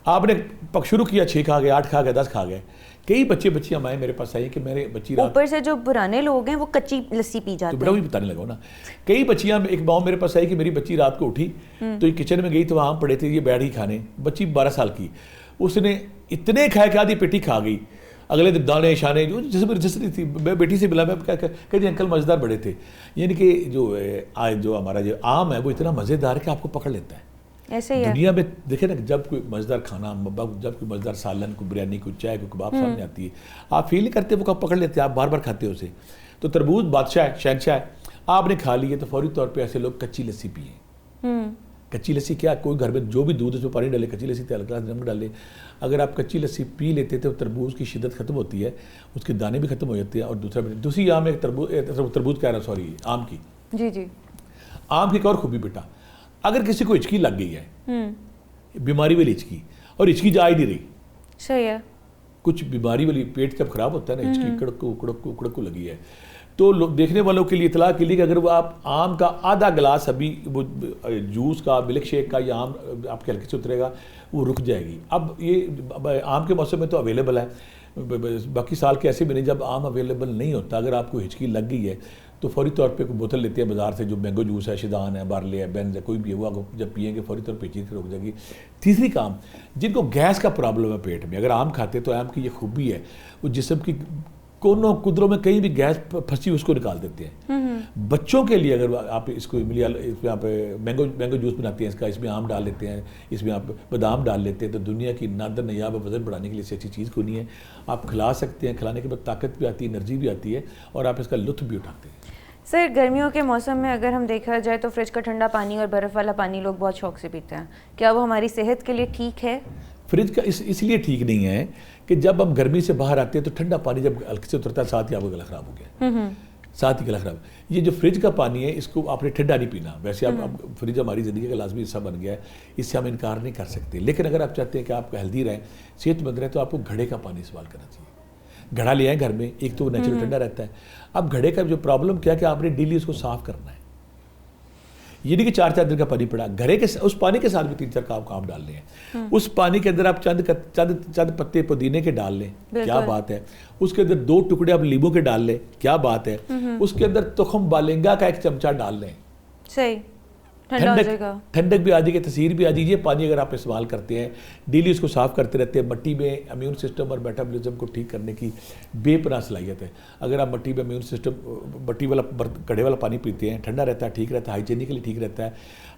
آپ نے شروع کیا 6 کھا گئے, 8 کھا گئے, 10 کھا گئے. کئی بچیاں ہمارے میرے پاس آئی کہ میرے بچی رات, اوپر سے جو پرانے لوگ ہیں وہ کچی لسی پی جاتے ہیں, تو بڑا بھی بتانے لگا نا. کئی بچیاں, ایک ماں میرے پاس آئی کہ میری بچی رات کو اٹھی تو یہ کچن میں گئی تو آم پڑے تھے, یہ بیٹھ گئی کھانے. بچی 12 سال کی, اس نے اتنے کھائے کہ آدھی پیٹی کھا گئی. اگلے دن دانے شانے جو جس میں رجسٹری تھی, میں بیٹی سے ملا, میں کہتی انکل مزیدار بڑے تھے. یعنی کہ جو ہمارا جو آم ہے وہ اتنا مزیدار ہے کہ آپ کو پکڑ لیتا ہے. ایسے ہی ہے دنیا میں دیکھیں نا, جب کوئی مزیدار کھانا, جب کوئی مزیدار سالن, کوئی بریانی, کوئی چائے, کوئی کباب سامنے آتی ہے, آپ فیل نہیں کرتے, وہ کب پکڑ لیتے ہیں, آپ بار بار کھاتے ہو اسے. تو تربوز بادشاہ ہے, شہنشاہ ہے. آپ نے کھا لیے تو فوری طور پہ ایسے لوگ کچی لسی پئیں. کچی لسی کیا, کوئی گھر میں جو بھی دودھ اس میں پانی ڈالے, کچی لسی تیل گلاس نمک ڈالے. اگر آپ کچی لسی پی لیتے تو تربوز کی شدت ختم ہوتی ہے, اس کے دانے بھی ختم ہو جاتے ہیں. اور دوسری آم ایک تربوز کہہ رہا ہوں, سوری, آم کی. جی آم کی ایک اور خوبی بیٹا, اگر کسی کو ہچکی لگ گئی ہے, بیماری والی ہچکی, اور ہچکی جا ہی نہیں رہی, صحیح ہے, کچھ بیماری والی, پیٹ جب خراب ہوتا ہے نا, ہچکی کڑک لگی ہے, تو دیکھنے والوں کے لیے اطلاع کے لیے کہ اگر وہ آپ آم کا آدھا گلاس ابھی وہ جوس کا, ملک شیک کا, یا آم آپ کے ہلکے سے اترے گا, وہ رک جائے گی. اب یہ آم کے موسم میں تو اویلیبل ہے, باقی سال کے ایسے بھی نہیں جب آم اویلیبل نہیں ہوتا. اگر آپ کو ہچکی لگ گئی ہے تو فوری طور پہ کوئی بوتل لیتے ہیں بازار سے, جو مینگو جوس ہے, شیدان ہے, بارلے ہے, بینز ہے, کوئی بھی ہے, وہ جب پئیں گے فوری طور پہ چیز رک جائے گی. تیسری کام, جن کو گیس کا پرابلم ہے پیٹ میں, اگر آم کھاتے تو آم کی یہ خوبی ہے, وہ جسم کی کونوں قدروں میں کہیں بھی گیس پھنسی اس کو نکال دیتے ہیں. بچوں کے لیے اگر آپ اس کو اس میں آپ مینگو جوس بناتے ہیں اس کا, اس میں آم ڈال لیتے ہیں, اس میں آپ بادام ڈال لیتے ہیں, تو دنیا کی نادر نیاب وزن بڑھانے کے لیے سے اچھی چیز کوئی نہیں ہے. آپ کھلا سکتے ہیں, کھلانے کے بعد طاقت بھی آتی ہے, انرجی بھی آتی ہے, اور آپ اس کا لطف بھی اٹھاتے ہیں. سر گرمیوں کے موسم میں اگر ہم دیکھا جائے تو فریج کا ٹھنڈا پانی اور برف والا پانی لوگ بہت شوق سے پیتے ہیں, کیا وہ ہماری صحت کے لیے ٹھیک ہے؟ فریج کا اس لیے ٹھیک نہیں ہے کہ جب ہم گرمی سے باہر آتے ہیں تو ٹھنڈا پانی جب ہلکے سے اترتا ہے ساتھ ہی آپ کا گلا خراب ہو گیا, ساتھ ہی گلا خراب. یہ جو فریج کا پانی ہے اس کو آپ نے ٹھنڈا نہیں پینا. ویسے اب فریج ہماری زندگی کا لازمی حصہ بن گیا ہے, اس سے ہم انکار نہیں کر سکتے. لیکن اگر آپ چاہتے ہیں کہ آپ ہیلدی رہیں, صحت مند رہیں, تو آپ کو گھڑے کا پانی استعمال کرنا چاہیے. گھڑا لے آئیں گھر میں, ایک تو وہ نیچرل ٹھنڈا رہتا ہے. اب گھڑے کا جو پرابلم کیا کہ آپ نے ڈیلی اس کو صاف کرنا ہے. یہ نہیں کہ 4 دن کا پانی پڑا, گھڑے کے اس پانی کے ساتھ بھی 3-4 کام ڈالنے ہیں. اس پانی کے اندر آپ چند پتے پودینے کے ڈال لیں, کیا بات ہے. اس کے اندر 2 ٹکڑے آپ لیموں کے ڈال لیں, کیا بات ہے. اس کے اندر تخم بالنگا کا 1 چمچہ ڈال لیں, صحیح, ٹھنڈک بھی آ جائے گی, تاثیر بھی آ جائے گی. یہ پانی اگر آپ استعمال کرتے ہیں, ڈیلی اس کو صاف کرتے رہتے ہیں. مٹی میں امیون سسٹم اور میٹابولزم کو ٹھیک کرنے کی بے پناہ صلاحیت ہے. اگر آپ مٹی میں امیون سسٹم مٹی والا گڑھے والا پانی پیتے ہیں, ٹھنڈا رہتا ہے, ٹھیک رہتا ہے, ہائیجینکلی ٹھیک رہتا ہے.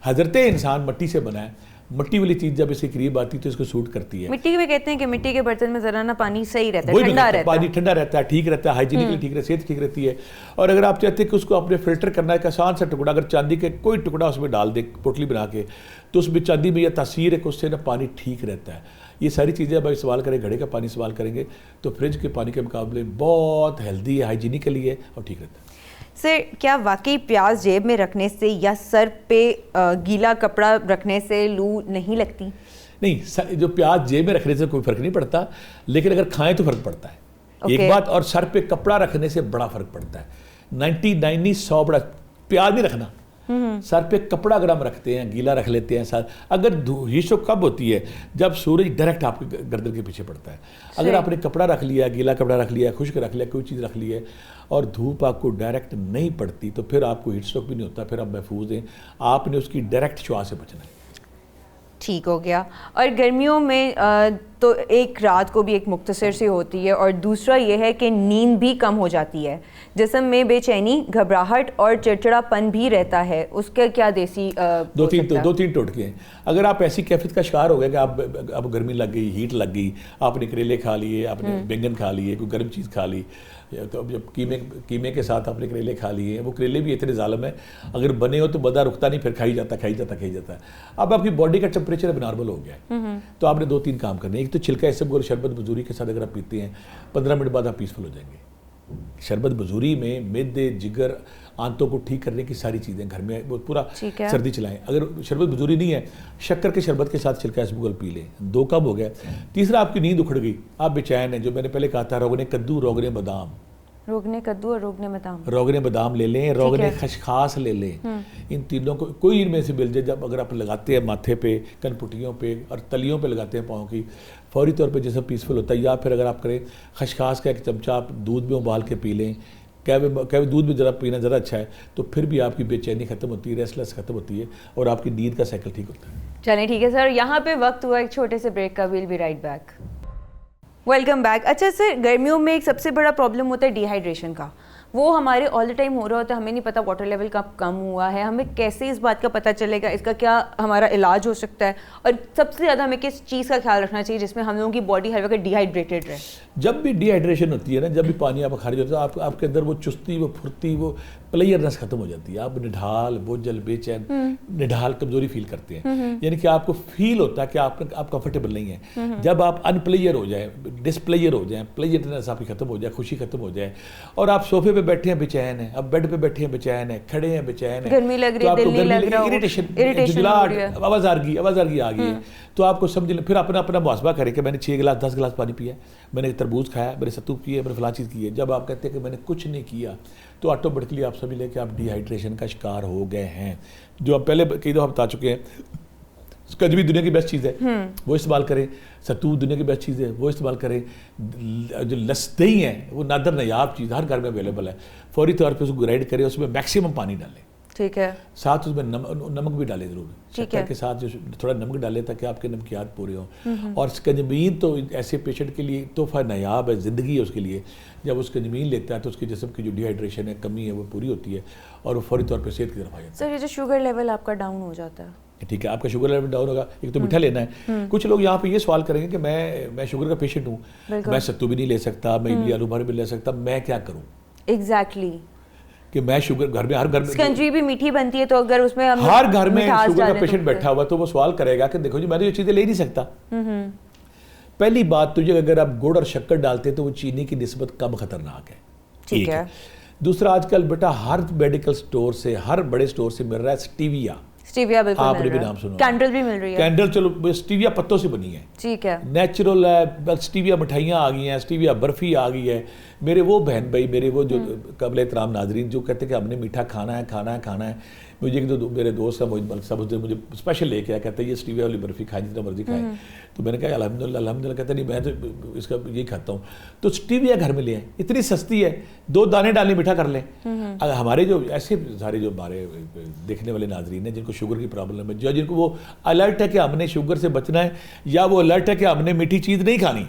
حضرت انسان مٹی سے بنا ہے, مٹی والی چیز جب اس کے قریب آتی ہے تو اس کو سوٹ کرتی ہے. مٹی میں کہتے ہیں کہ مٹی کے برتن میں ذرا نا پانی صحیح رہتا ہے, ٹھنڈا رہتا ہے, پانی ٹھنڈا رہتا ہے, ٹھیک رہتا ہے, ہائیجینکلی ٹھیک رہتا ہے, صحت ٹھیک رہتی ہے. اور اگر آپ چاہتے ہیں کہ اس کو اپنے فلٹر کرنا ہے, ایک آسان سا ٹکڑا, اگر چاندی کے کوئی ٹکڑا اس میں ڈال دیں پوٹلی بنا کے, تو اس میں چاندی میں یہ تاثیر ہے کہ اس سے نا پانی ٹھیک رہتا ہے. یہ ساری چیزیں اب استعمال کریں, گھڑے کا پانی استعمال کریں گے تو فریج کے پانی کے مقابلے بہت ہیلدی ہے, ہائیجینکلی ہے اور ٹھیک رہتا ہے. سر کیا واقعی پیاز جیب میں رکھنے سے یا سر پہ گیلا کپڑا رکھنے سے لو نہیں لگتی؟ نہیں, جو پیاز جیب میں رکھنے سے کوئی فرق نہیں پڑتا, لیکن اگر کھائیں تو فرق پڑتا ہے. ایک بات, اور سر پہ کپڑا رکھنے سے بڑا فرق پڑتا ہے. 99 بڑا پیاز نہیں رکھنا, سر پہ کپڑا اگر ہم رکھتے ہیں, گیلا رکھ لیتے ہیں ساتھ. اگر ہیٹ کب ہوتی ہے؟ جب سورج ڈائریکٹ آپ کے گردن کے پیچھے پڑتا ہے. اگر آپ نے کپڑا رکھ لیا, گیلا کپڑا رکھ لیا, خشک رکھ لیا, کوئی چیز رکھ لی ہے, اور دھوپ آپ کو ڈائریکٹ نہیں پڑتی, تو پھر آپ کو ہیٹ اسٹروک بھی نہیں ہوتا, پھر آپ محفوظ ہیں. آپ نے اس کی ڈائریکٹ شعاع سے بچنا ہے. ٹھیک ہو گیا. اور گرمیوں میں تو ایک رات کو بھی ایک مختصر سی ہوتی ہے, اور دوسرا یہ ہے کہ نیند بھی کم ہو جاتی ہے, جسم میں بے چینی, گھبراہٹ اور چڑچڑا پن بھی رہتا ہے. اس کا کیا دیسی 2-3 ٹوٹکے ہیں. اگر آپ ایسی کیفیت کا شکار ہو گیا کہ آپ گرمی لگ گئی, ہیٹ لگ گئی, آپ نے کریلے کھا لیے, آپ نے بینگن کھا لیے, کوئی گرم چیز کھا لی, تو جب قیمے کے ساتھ آپ نے کریلے کھا لیے, وہ کریلے بھی اتنے ظالم ہیں, اگر بنے ہو تو بدا رکتا نہیں, پھر کھائی جاتا ہے. اب آپ کی باڈی کا ٹمپریچر اب نارمل ہو گیا ہے, تو آپ نے 2-3 کام کرنے. ایک تو چھلکا اسبگول شربت بزوری کے ساتھ اگر آپ پیتے ہیں, 15 منٹ بعد آپ پیسفل ہو جائیں گے. شربت بزوری میں معدے, جگر, آنتوں کو ٹھیک کرنے کی ساری چیزیں گھر میں وہ پورا سردی چلائیں. اگر شربت بزوری نہیں ہے, شکر کے شربت کے ساتھ چھلکا اسبگول پی لیں, 2 کم ہو گیا. تیسرا, آپ کی نیند اکھڑ گئی, آپ بے چین ہیں, جو میں نے پہلے کہا تھا, روغن کدو, روغن بادام, روغن کدو اور روغن بادام لے لیں, روغن خشخاس لے لیں. ان تینوں کو کوئی ان میں سے مل جائے, جب اگر آپ لگاتے ہیں ماتھے پہ, کن پٹیوں پہ اور تلیوں پہ لگاتے ہیں پاؤں کی, فوری طور پہ جیسا پیسفل ہوتا ہے. یا پھر اگر آپ کریں خشخاس کا 1 چمچہ آپ دودھ میں ابال کے پی لیں, کہ دودھ میں ذرا پینا ذرا اچھا ہے, تو پھر بھی آپ کی بے چینی ختم ہوتی ہے, ریسٹلیس ختم ہوتی ہے, اور آپ کی نیند کا سائیکل ٹھیک ہوتا ہے. چلیں ٹھیک ہے سر, یہاں پہ وقت ہوا ایک چھوٹے سے بریک کا. We'll be right back. Welcome back. اچھا سر, گرمیوں میں ایک سب سے بڑا پرابلم ہوتا ہے ڈی ہائیڈریشن کا. وہ ہمارے آل دا ٹائم ہو رہا ہوتا ہے, ہمیں نہیں پتہ واٹر لیول کا کم ہوا ہے. ہمیں کیسے اس بات کا پتہ چلے گا, اس کا کیا ہمارا علاج ہو سکتا ہے, اور سب سے زیادہ ہمیں کس چیز کا خیال رکھنا چاہیے جس میں ہم لوگوں کی باڈی ہر وقت ڈی ہائیڈریٹڈ رہے؟ جب بھی ڈی ہائیڈریشن ہوتی ہے نا, جب بھی پانی آپ خارج ہوتا ہے, آپ کے اندر وہ چستی, وہ پھرتی, وہ پلیئرنس ختم ہو جاتی ہے. آپ نڈھال, بوجھل, بے چین, نڈھال, کمزوری فیل کرتے ہیں. یعنی کہ آپ کو فیل ہوتا ہے کہ آپ کمفرٹیبل نہیں ہیں. جب آپ ان پلیئر ہو جائیں, ڈس پلیئر ہو جائیں, پلیئرنس آپ کی ختم ہو جائے, خوشی ختم ہو جائے, اور آپ صوفے پہ بیٹھے ہیں بے چین ہیں, اب بیڈ پہ بیٹھے ہیں بے چین ہیں, کھڑے ہیں بے چین ہیں, گرمی لگ رہی ہے, دل نہیں لگ رہا, اریٹیشن, آوازارگی آ گئی ہے, تو آپ کو سمجھ لیں. پھر اپنا محاسبہ کریں کہ میں نے 6 گلاس 10 گلاس پانی پیا, میں نے تربوز کھایا, میں نے ستو کیے, میں نے فلاں چیز کی ہے. جب آپ کہتے ہیں کہ میں نے کچھ نہیں کیا, تو آٹومیٹکلی آپ سمجھ لیں کہ آپ ڈی ہائیڈریشن کا شکار ہو گئے ہیں. جو ہم پہلے کئی دفعہ بتا چکے ہیں, کنجوی دنیا کی بیسٹ چیز ہے, وہ استعمال کریں. ستو دنیا کی بیسٹ چیز ہے, وہ استعمال کریں. جو لسدئی ہیں وہ نادر نیاب چیز ہر گھر میں اویلیبل ہے. فوری طور پہ اس کو گرائنڈ کریں, اس میں میکسیمم پانی ڈالیں. ٹھیک ہے. ساتھ اس میں نمک بھی ڈالے ضرور, شکر کے ساتھ جو تھوڑا نمک ڈالے تاکہ آپ کے نمکیات پورے ہوں. اور اسکنجبین تو ایسے پیشنٹ کے لیے تحفہ نایاب ہے, زندگی ہے اس کے لیے. جب اس اسکنجبین لیتا ہے تو اس کے جسم کی جو ڈی ہائیڈریشن ہے, کمی ہے, وہ پوری ہوتی ہے اور وہ فوری طور پہ صحت کی طرف آ جاتا ہے. سر یہ جو شوگر لیول آپ کا ڈاؤن ہو جاتا ہے, ٹھیک ہے, آپ کا شوگر لیول ڈاؤن ہوگا, ایک تو میٹھا لینا ہے. کچھ لوگ یہاں پہ یہ سوال کریں گے کہ میں شوگر کا پیشنٹ ہوں, میں ستو بھی نہیں لے سکتا, میں اڈلی آلو بھر بھی لے سکتا, میں کیا کروں؟ ایگزیکٹلی, کہ میں شوگر گھر میں, ہر گھر میں اسکنجی بھی میٹھی بنتی ہے, تو اگر اس میں ہر گھر میں شوگر کا پیشنٹ بیٹھا ہوا تو وہ سوال کرے گا کہ دیکھو جی میں تو یہ چیزیں لے نہیں سکتا. پہلی بات تو یہ اگر آپ گڑ اور شکر ڈالتے تو وہ چینی کی نسبت کم خطرناک ہے. ٹھیک ہے. دوسرا, آج کل بیٹا ہر میڈیکل سٹور سے, ہر بڑے سٹور سے مل رہا ہے سٹیویا. سٹیویا بالکل آپ نے بھی نام سنا, کینڈل بھی مل رہی ہے. کینڈل چلو سٹیویا پتوں سے بنی ہے, ٹھیک ہے, نیچرل ہے. سٹیویا مٹھائیاں آ گئی ہیں, سٹیویا برفی آ گئی ہے. میرے وہ بہن بھائی, میرے وہ جو قابل احترام ناظرین جو کہتے ہیں کہ ہم نے میٹھا کھانا ہے کھانا ہے کھانا ہے, مجھے ایک دو میرے دوست ہیں موجود ملک صاحب, اس دن مجھے اسپیشل لے کے آیا, کہتا ہے یہ سٹیویا والی برفی کھائیں جتنا مرضی کھائیں. تو میں نے کہا الحمدللہ الحمدللہ, کہتا نہیں میں تو اس کا یہی کھاتا ہوں. تو سٹیویا گھر میں لے آئیں, اتنی سستی ہے, 2 دانے ڈالیں میٹھا کر لیں. ہمارے جو ایسے سارے جو ہمارے دیکھنے والے ناظرین ہیں جن کو شوگر کی پرابلم ہے, جن کو وہ الرٹ ہے کہ ہم نے شوگر سے بچنا ہے, یا وہ الرٹ ہے کہ ہم نے میٹھی چیز نہیں کھانی,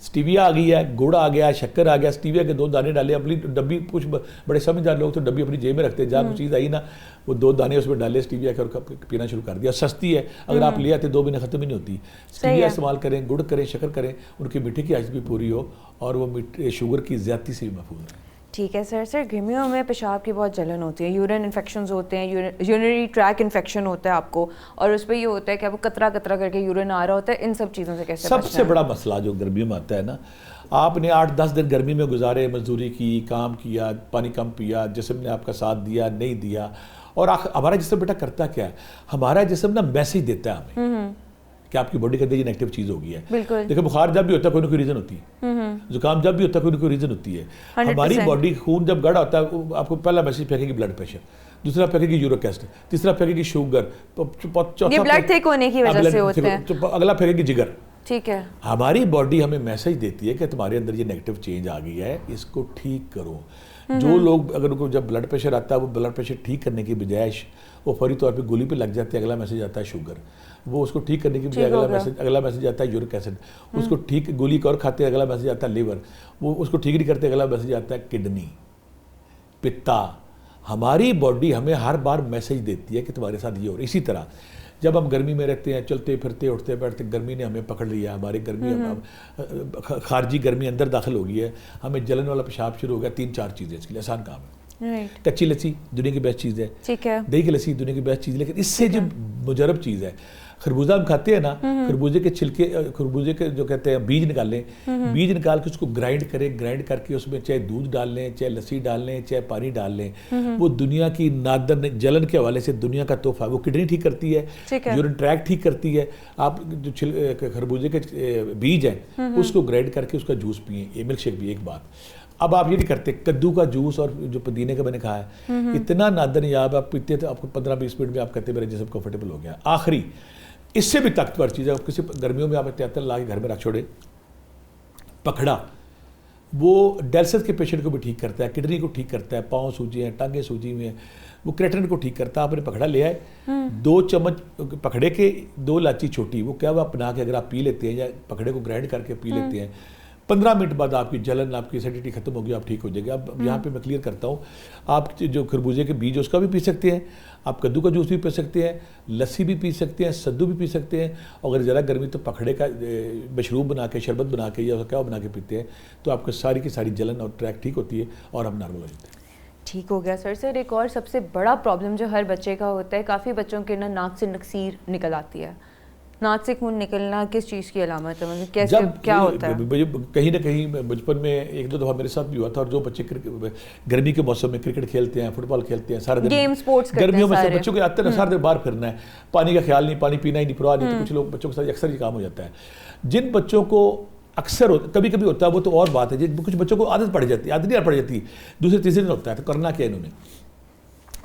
سٹیویا آ گئی ہے, گڑ آ گیا, شکر آ گیا, سٹیویا کے 2 دانے ڈالے, اپنی ڈبی, کچھ بڑے سمجھدار لوگ تو ڈبی اپنی جیب میں رکھتے ہیں, جہاں وہ چیز آئی نا وہ 2 دانے اس میں ڈالے سٹیویا کے اور پینا شروع کر دیا. سستی ہے, اگر آپ لے آتے 2 مہینے ختم ہی نہیں ہوتی. سٹیویا استعمال کریں, گڑ کریں, شکر کریں, ان کی میٹھے کی عادت بھی پوری ہو اور وہ شوگر کی زیادتی سے بھی محفوظ رہیں. ٹھیک ہے سر. سر گرمیوں میں پیشاب کی بہت جلن ہوتی ہے, یورین انفیکشنز ہوتے ہیں, یورینری ٹریک انفیکشن ہوتا ہے آپ کو, اور اس پہ یہ ہوتا ہے کہ آپ کو قطرہ قطرہ کر کے یورین آ رہا ہوتا ہے. ان سب چیزوں سے کیسے بچنا ہے؟ سب سے بڑا مسئلہ جو گرمیوں میں آتا ہے نا, آپ نے 8-10 دن گرمی میں گزارے, مزدوری کی, کام کیا, پانی کم پیا, جسم نے آپ کا ساتھ دیا نہیں دیا, اور ہمارا جسم بیٹا کرتا کیا ہے, ہمارا جسم نا میسیج دیتا ہے ہمیں کہ آپ کی باڈی کے اندر یہ نیگیٹو چیز ہو گئی ہے. دیکھیں بخار جب بھی ہوتا ہے کوئی نہ کوئی ریزن ہوتی ہے, زکام جب بھی ہوتا ہے کوئی نہ کوئی ریزن ہوتی ہے. ہماری باڈی خون جب گڑا ہوتا ہے آپ کو پہلا میسیج پھینکے گی بلڈ پریشر, دوسرا پھینکے گی یورک ایسڈ, تیسرا پھینکے گی شوگر, یہ بلڈ تھک ہونے کی وجہ سے ہوتے ہیں, اگلا پھینکے گی جگر. ٹھیک ہے. ہماری باڈی ہمیں میسیج دیتی ہے کہ تمہارے اندر یہ نیگیٹو چینج آ گئی ہے, اس کو ٹھیک کرو. جو لوگ اگر ان کو جب بلڈ پریشر آتا ہے وہ بلڈ پریشر ٹھیک کرنے کی بجائے وہ فوری طور پہ گولی پہ لگ جاتے ہیں, اگلا میسیج آتا ہے شوگر, وہ اس کو ٹھیک کرنے کی بجائے اگلا میسیج آتا ہے یورک ایسڈ, اس کو ٹھیک گولی کا اور کھاتے ہیں, اگلا میسیج آتا ہے لیور, وہ اس کو ٹھیک نہیں کرتے, اگلا میسیج آتا ہے کڈنی, پتا. ہماری باڈی ہمیں ہر بار میسیج دیتی ہے کہ تمہارے ساتھ یہ ہو رہا ہے. اسی طرح جب ہم گرمی میں رہتے ہیں, چلتے پھرتے اٹھتے بیٹھتے, گرمی نے ہمیں پکڑ لیا, ہماری گرمی خارجی گرمی اندر داخل ہو گئی ہے, ہمیں جلن والا پیشاب شروع ہو گیا. 3-4 چیزیں اس کے لیے آسان کام ہے. کچی لسی دنیا کی بیسٹ چیز ہے, دہی کی لسی دنیا کی بیسٹ چیز ہے, لیکن اس سے جو مجرب چیز ہے, خربوزہ ہم کھاتے ہیں نا, خربوزے کے چھلکے, خربوزے کے جو کہتے ہیں بیج نکال لیں, بیج نکال کے اس کو گرائنڈ کریں, گرائنڈ کر کے اس میں چاہے دودھ ڈال لیں, چاہے لسی ڈال لیں, چاہے پانی ڈال لیں, وہ دنیا کی نادر جلن کے حوالے سے دنیا کا تحفہ ہے. وہ کڈنی ٹھیک کرتی ہے, یورین ٹریک ٹھیک کرتی ہے. آپ جو خربوزے کے بیج ہیں اس کو گرائنڈ کر کے اس کا جوس پئیں, یہ ملک شیک بھی. ایک بات اب آپ یہ نہیں کرتے, کدو کا جوس اور جو پودینے کا میں نے کہا ہے اتنا نادر یاب آپ پیتے تو آپ کو 15-20 منٹ میں آپ کہتے میرے جسم کمفرٹیبل ہو گیا. آخری اس سے بھی طاقتور چیز ہے, کسی گرمیوں میں آپ احتیاطاً لا کے گھر میں رکھ چھوڑے, پکھڑا, وہ ڈیلسس کے پیشنٹ کو بھی ٹھیک کرتا ہے, کڈنی کو ٹھیک کرتا ہے, پاؤں سوجے ہیں, ٹانگیں سوجی ہوئی ہیں, وہ کریٹن کو ٹھیک کرتا ہے. آپ نے پکھڑا لے آئے, 2 چمچ پکھڑے کے 2 الائچی چھوٹی, وہ کیا وہ اپنا کے اگر آپ پی لیتے ہیں یا پکھڑے کو گرائنڈ کر کے پی لیتے ہیں, 15 منٹ بعد آپ کی جلن, آپ کی ایسیڈیٹی ختم ہوگی, آپ ٹھیک ہو جائے گا. اب یہاں پہ میں کلیئر کرتا ہوں, آپ جو خربوزے کے بیج اس کا بھی پی سکتے ہیں, آپ کدو کا جوس بھی پی سکتے ہیں, لسی بھی پی سکتے ہیں, سدو بھی پی سکتے ہیں, اگر ذرا گرمی تو پکھڑے کا مشروب بنا کے, شربت بنا کے یا کیا بنا کے پیتے ہیں, تو آپ کو ساری کی ساری جلن اور ٹریک ٹھیک ہوتی ہے اور ہم نارمل ہو جاتے ہیں. ٹھیک ہو گیا. سر ایک اور سب سے بڑا پرابلم جو ہر بچے کا ہوتا ہے, کافی بچوں کے نا ناک سے نکسیر نکل آتی ہے. ناک سے خون نکلنا کس چیز کی علامت ہے, مطلب کیسے کیا ہوتا ہے؟ کہیں نہ کہیں بچپن میں 1-2 دفعہ میرے ساتھ بھی ہوا تھا, اور جو بچے گرمی کے موسم میں کرکٹ کھیلتے ہیں, فٹ بال کھیلتے ہیں, سارے دن گیم سپورٹس کرتے ہیں, گرمیوں میں بچوں کے آتے ہیں سارے دن باہر پھرنا ہے, پانی کا خیال نہیں, پانی پینا ہی نہیں, پرواہ نہیں, تو کچھ لوگ بچوں کے ساتھ اکثر یہ کام ہو جاتا ہے. جن بچوں کو اکثر کبھی کبھی ہوتا ہے وہ تو اور بات ہے, کچھ بچوں کو عادت پڑ جاتی ہے, عادت نہیں پڑ جاتی, دوسرے تیسرے دن ہوتا ہے. تو کرنا کیا انہوں نے,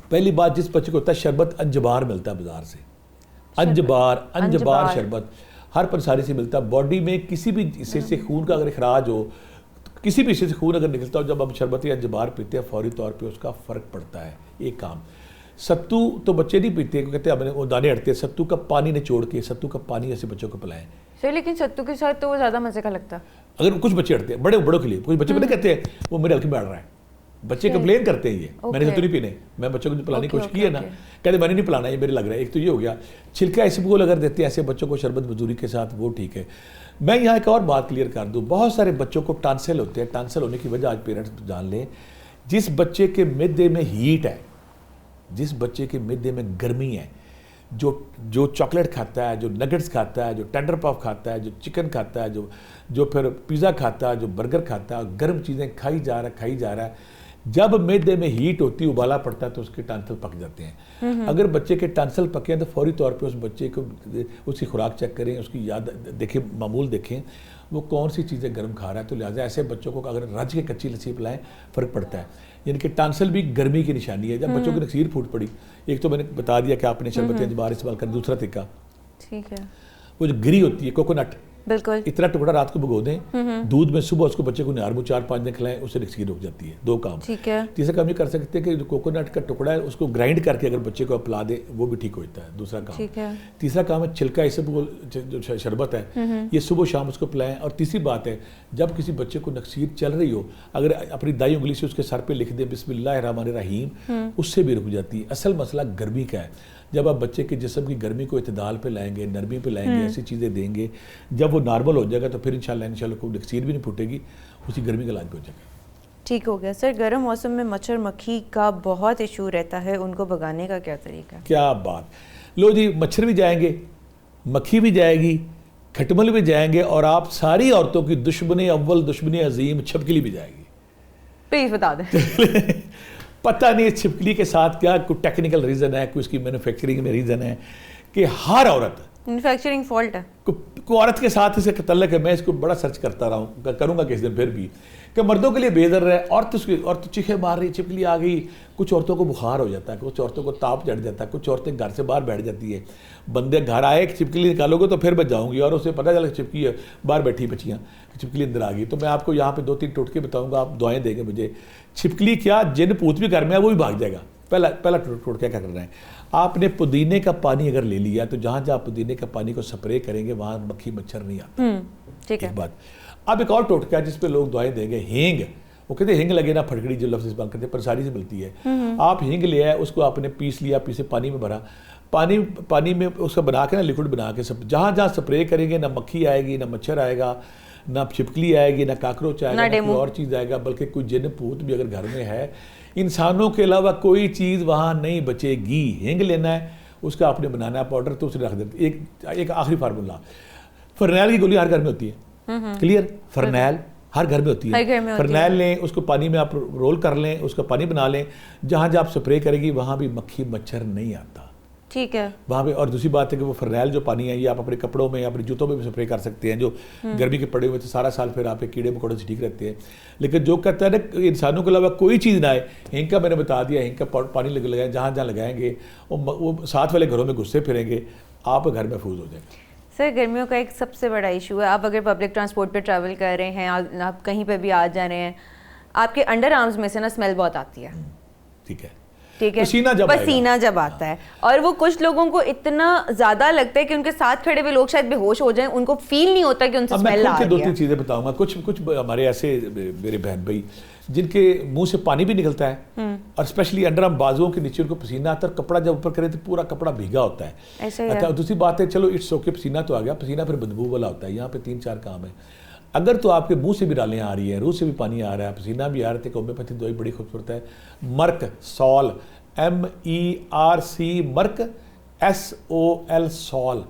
پہلی بات جس بچے کو ہوتا ہے شربت انجبار ملتا ہے بازار سے, انجبار شربت ہر پنساری سے ملتا ہے. باڈی میں کسی بھی حصے سے خون کا اگر اخراج ہو, کسی بھی حصے سے خون اگر نکلتا ہو, جب ہم شربت یا انجبار پیتے ہیں فوری طور پہ اس کا فرق پڑتا ہے. ایک کام. ستو تو بچے نہیں پیتے, کہتے ہیں وہ دانے ہٹتے ہیں, ستو کا پانی نچوڑ کے ستو کا پانی ایسے بچوں کو پلائیں. سر لیکن ستو کے ساتھ تو وہ زیادہ مزے کا لگتا ہے. اگر کچھ بچے ہٹتے ہیں, بڑوں کے لیے, کچھ بچے نہیں کہتے ہیں وہ میرے ہلکے میں اڑ رہا ہے, بچے کمپلین کرتے ہیں یہ میں نے ستو نہیں پینے, میں بچوں کو پلانے کی کوشش کی ہے نا, کہتے میں نے نہیں پلانا, یہ میرے لگ رہا ہے. ایک تو یہ ہو گیا, چھلکا اسبگول اگر دیتے ہیں ایسے بچوں کو شربت مزدوری کے ساتھ, وہ ٹھیک ہے. میں یہاں ایک اور بات کلیئر کر دوں, بہت سارے بچوں کو ٹانسل ہوتے ہیں. ٹانسل ہونے کی وجہ آج پیرنٹس جان لیں, جس بچے کے معدے میں ہیٹ ہے, جس بچے کے معدے میں گرمی ہے, جو چاکلیٹ کھاتا ہے, جو نگٹس کھاتا ہے, جو ٹینڈر پاف کھاتا ہے, جو چکن کھاتا ہے, جو پھر پیزا کھاتا ہے, جو برگر کھاتا ہے, گرم چیزیں کھائی جا رہا ہے, جب معدے میں ہیٹ ہوتی ہے, ابالا پڑتا ہے, تو اس کے ٹانسل پک جاتے ہیں. اگر بچے کے ٹانسل پکے ہیں تو فوری طور پہ اس بچے کو اس کی خوراک چیک کریں, اس کی یاد دیکھیں, معمول دیکھیں وہ کون سی چیزیں گرم کھا رہا ہے. تو لہٰذا ایسے بچوں کو اگر رج کے کچی لسی پلائیں فرق پڑتا ہے. یعنی کہ ٹانسل بھی گرمی کی نشانی ہے. جب بچوں کی نکسیر پھوٹ پڑی, ایک تو میں نے بتا دیا کہ آپ نے شربت اجبار استعمال کریں, دوسرا طریقہ ٹھیک ہے وہ جو گری ہوتی ہے کوکونٹ, بالکل اتنا ٹکڑا رات کو بھگو دیں دودھ میں, صبح اس کو بچے کو نہار میں 4-5 دن کھلائیں, اس سے نکسیر رک جاتی ہے. 2 کام. ٹھیک ہے. تیسرا کام یہ کر سکتے ہیں کہ جو کوکونٹ کا ٹکڑا ہے اس کو گرائنڈ کر کے اگر بچے کو پلا دیں, وہ بھی ٹھیک ہو جاتا ہے. دوسرا کام. ٹھیک ہے. تیسرا کام ہے چھلکا اسبگول جو شربت ہے, یہ صبح شام اس کو پلائیں. اور تیسری بات ہے, جب کسی بچے کو نکسیر چل رہی ہو, اگر اپنی دائیں انگلی سے اس کے سر پہ لکھ دیں بسم اللہ الرحمن الرحیم, اس سے بھی رک جاتی ہے. اصل مسئلہ گرمی کا ہے. جب آپ بچے کے جسم کی گرمی کو اعتدال پہ لائیں گے, نرمی پہ لائیں گے, ایسی چیزیں دیں گے, جب وہ نارمل ہو جائے گا تو پھر انشاءاللہ کوئی نکسیر بھی نہیں پھوٹے گی, اسی گرمی کا علاج بھی ہو جائے گا. ٹھیک ہو گیا. سر گرم موسم میں مچھر مکھی کا بہت ایشو رہتا ہے, ان کو بھگانے کا کیا طریقہ ہے؟ کیا بات. لو جی, مچھر بھی جائیں گے, مکھی بھی جائے گی, کھٹمل بھی جائیں گے, اور آپ ساری عورتوں کی دشمن اول, دشمن عظیم چھپکلی بھی جائے گی. پلیز بتا دیں. پتہ نہیں اس چھپکلی کے ساتھ کیا کوئی ٹیکنیکل ریزن ہے, کوئی اس کی مینوفیکچرنگ میں ریزن ہے کہ ہر عورت, مینوفیکچرنگ فالٹ ہے, کوئی عورت کے ساتھ اس کا تعلق ہے. میں اس کو بڑا سرچ کرتا رہا ہوں, کروں گا کس دن پھر بھی, کہ مردوں کے لیے بےضر ہے. عورت چیخیں مار رہی, چھپکلی آ گئی. کچھ عورتوں کو بخار ہو جاتا ہے, کچھ عورتوں کو تاپ چڑھ جاتا ہے, کچھ عورتیں گھر سے باہر بیٹھ جاتی ہے. بندے گھر آئے کہ چھپکلی نکالو گے تو پھر میں جاؤں گی, اور اسے پتہ چلا کہ چھپکلی ہے باہر بیٹھی بچیاں, چھپکلی اندر آ گئی. تو میں آپ کو یہاں پہ 2-3 ٹوٹکے بتاؤں گا, آپ دعائیں دیں گے مجھے. چھپکلی کیا, جن پوت بھی گھر میں ہے وہ بھی بھاگ جائے گا. پہلا ٹوٹکا کیا کر رہے ہیں آپ نے, پودینے کا پانی اگر لے لیا تو جہاں جہاں پودینے کا پانی کو سپرے کریں گے وہاں مکھی مچھر نہیں آتا. ٹھیک ہے. ایک بات. اب ایک اور ٹوٹکا ہے جس پہ لوگ دعائیں دیں گے, ہینگ. وہ کہتے ہیں ہینگ لگے نا پھٹکڑی, جو لفظ استعمال کرتے ہیں, پنساری سے ملتی ہے. آپ ہینگ لے آئے, اس کو آپ نے پیس لیا, پیسے پانی میں بھرا, پانی میں اس کا بنا کے نا لکوڈ بنا کے, جہاں جہاں سپرے کریں گے نہ مکھی آئے گی, نہ مچھر آئے گا, نہ چھپکلی آئے گی, نہ کاکروچ آئے گا, نہ کوئی اور چیز آئے گا, بلکہ کوئی جن پوت بھی اگر گھر میں ہے, انسانوں کے علاوہ کوئی چیز وہاں نہیں بچے گی. ہینگ لینا ہے, اس کا آپ نے بنانا ہے پاؤڈر, تو اسے رکھ دیتے. ایک آخری فارمولہ, فرنیل کی گولی ہر گھر میں ہوتی ہے. کلیئر. فرنیل ہر گھر میں ہوتی ہے. فرنیل لیں, اس کو پانی میں آپ رول کر لیں, اس کا پانی بنا لیں, جہاں جہاں آپ سپرے کرے گی وہاں بھی مکھی مچھر نہیں آتا. ٹھیک ہے. وہاں پہ. اور دوسری بات ہے کہ وہ فرنیل جو پانی ہے یہ آپ اپنے کپڑوں میں, اپنے جوتوں میں بھی سپرے کر سکتے ہیں, جو گرمی کے پڑے ہوئے تو سارا سال پھر آپ کے کیڑے مکوڑے سے ٹھیک رہتے ہیں. لیکن جو کہتا ہے نا انسانوں کے علاوہ کوئی چیز نہ آئے, ہینگ کا میں نے بتا دیا, ہینگ کا پانی لگائیں, جہاں جہاں لگائیں گے وہ ساتھ والے گھروں میں گھسے پھریں گے, آپ گھر محفوظ ہو جائیں گے. سر گرمیوں کا ایک سب سے بڑا ایشو ہے, آپ اگر پبلک ٹرانسپورٹ پہ ٹریول کر رہے ہیں, آپ کہیں پہ بھی آ جا رہے ہیں, آپ کے انڈر آرمز میں سے نا اسمیل بہت آتی ہے. ٹھیک ہے. ٹھیک ہے. پسینہ جب آتا ہے, اور وہ کچھ لوگوں کو اتنا زیادہ لگتا ہے کہ ان کے ساتھ کھڑے ہوئے لوگ شاید بے ہوش ہو جائیں, ان کو فیل نہیں ہوتا کہ ان سے اسمیل آ رہی ہے. 2-3 چیزیں بتاؤں گا. کچھ ہمارے ایسے میرے بہن بھائی جن کے منہ سے پانی بھی نکلتا ہے, اور اسپیشلی انڈر آرم بازوؤں کے نیچے ان کو پسینہ آتا ہے, اور کپڑا جب اوپر کرے تو پورا کپڑا بھیگا ہوتا ہے. اچھا, دوسری بات ہے, چلو اٹس اوکے, پسینہ تو آ گیا, پسینہ پھر بدبو والا ہوتا ہے. یہاں پہ 3-4 کام ہے. اگر تو آپ کے منہ سے بھی رالیں آ رہی ہیں, روح سے بھی پانی آ رہا ہے, پسینہ بھی آ رہا ہے, تو ہومیوپیتھی دوائی بڑی خوبصورت ہے, مرک سال, MERC, مرک SOL, سال,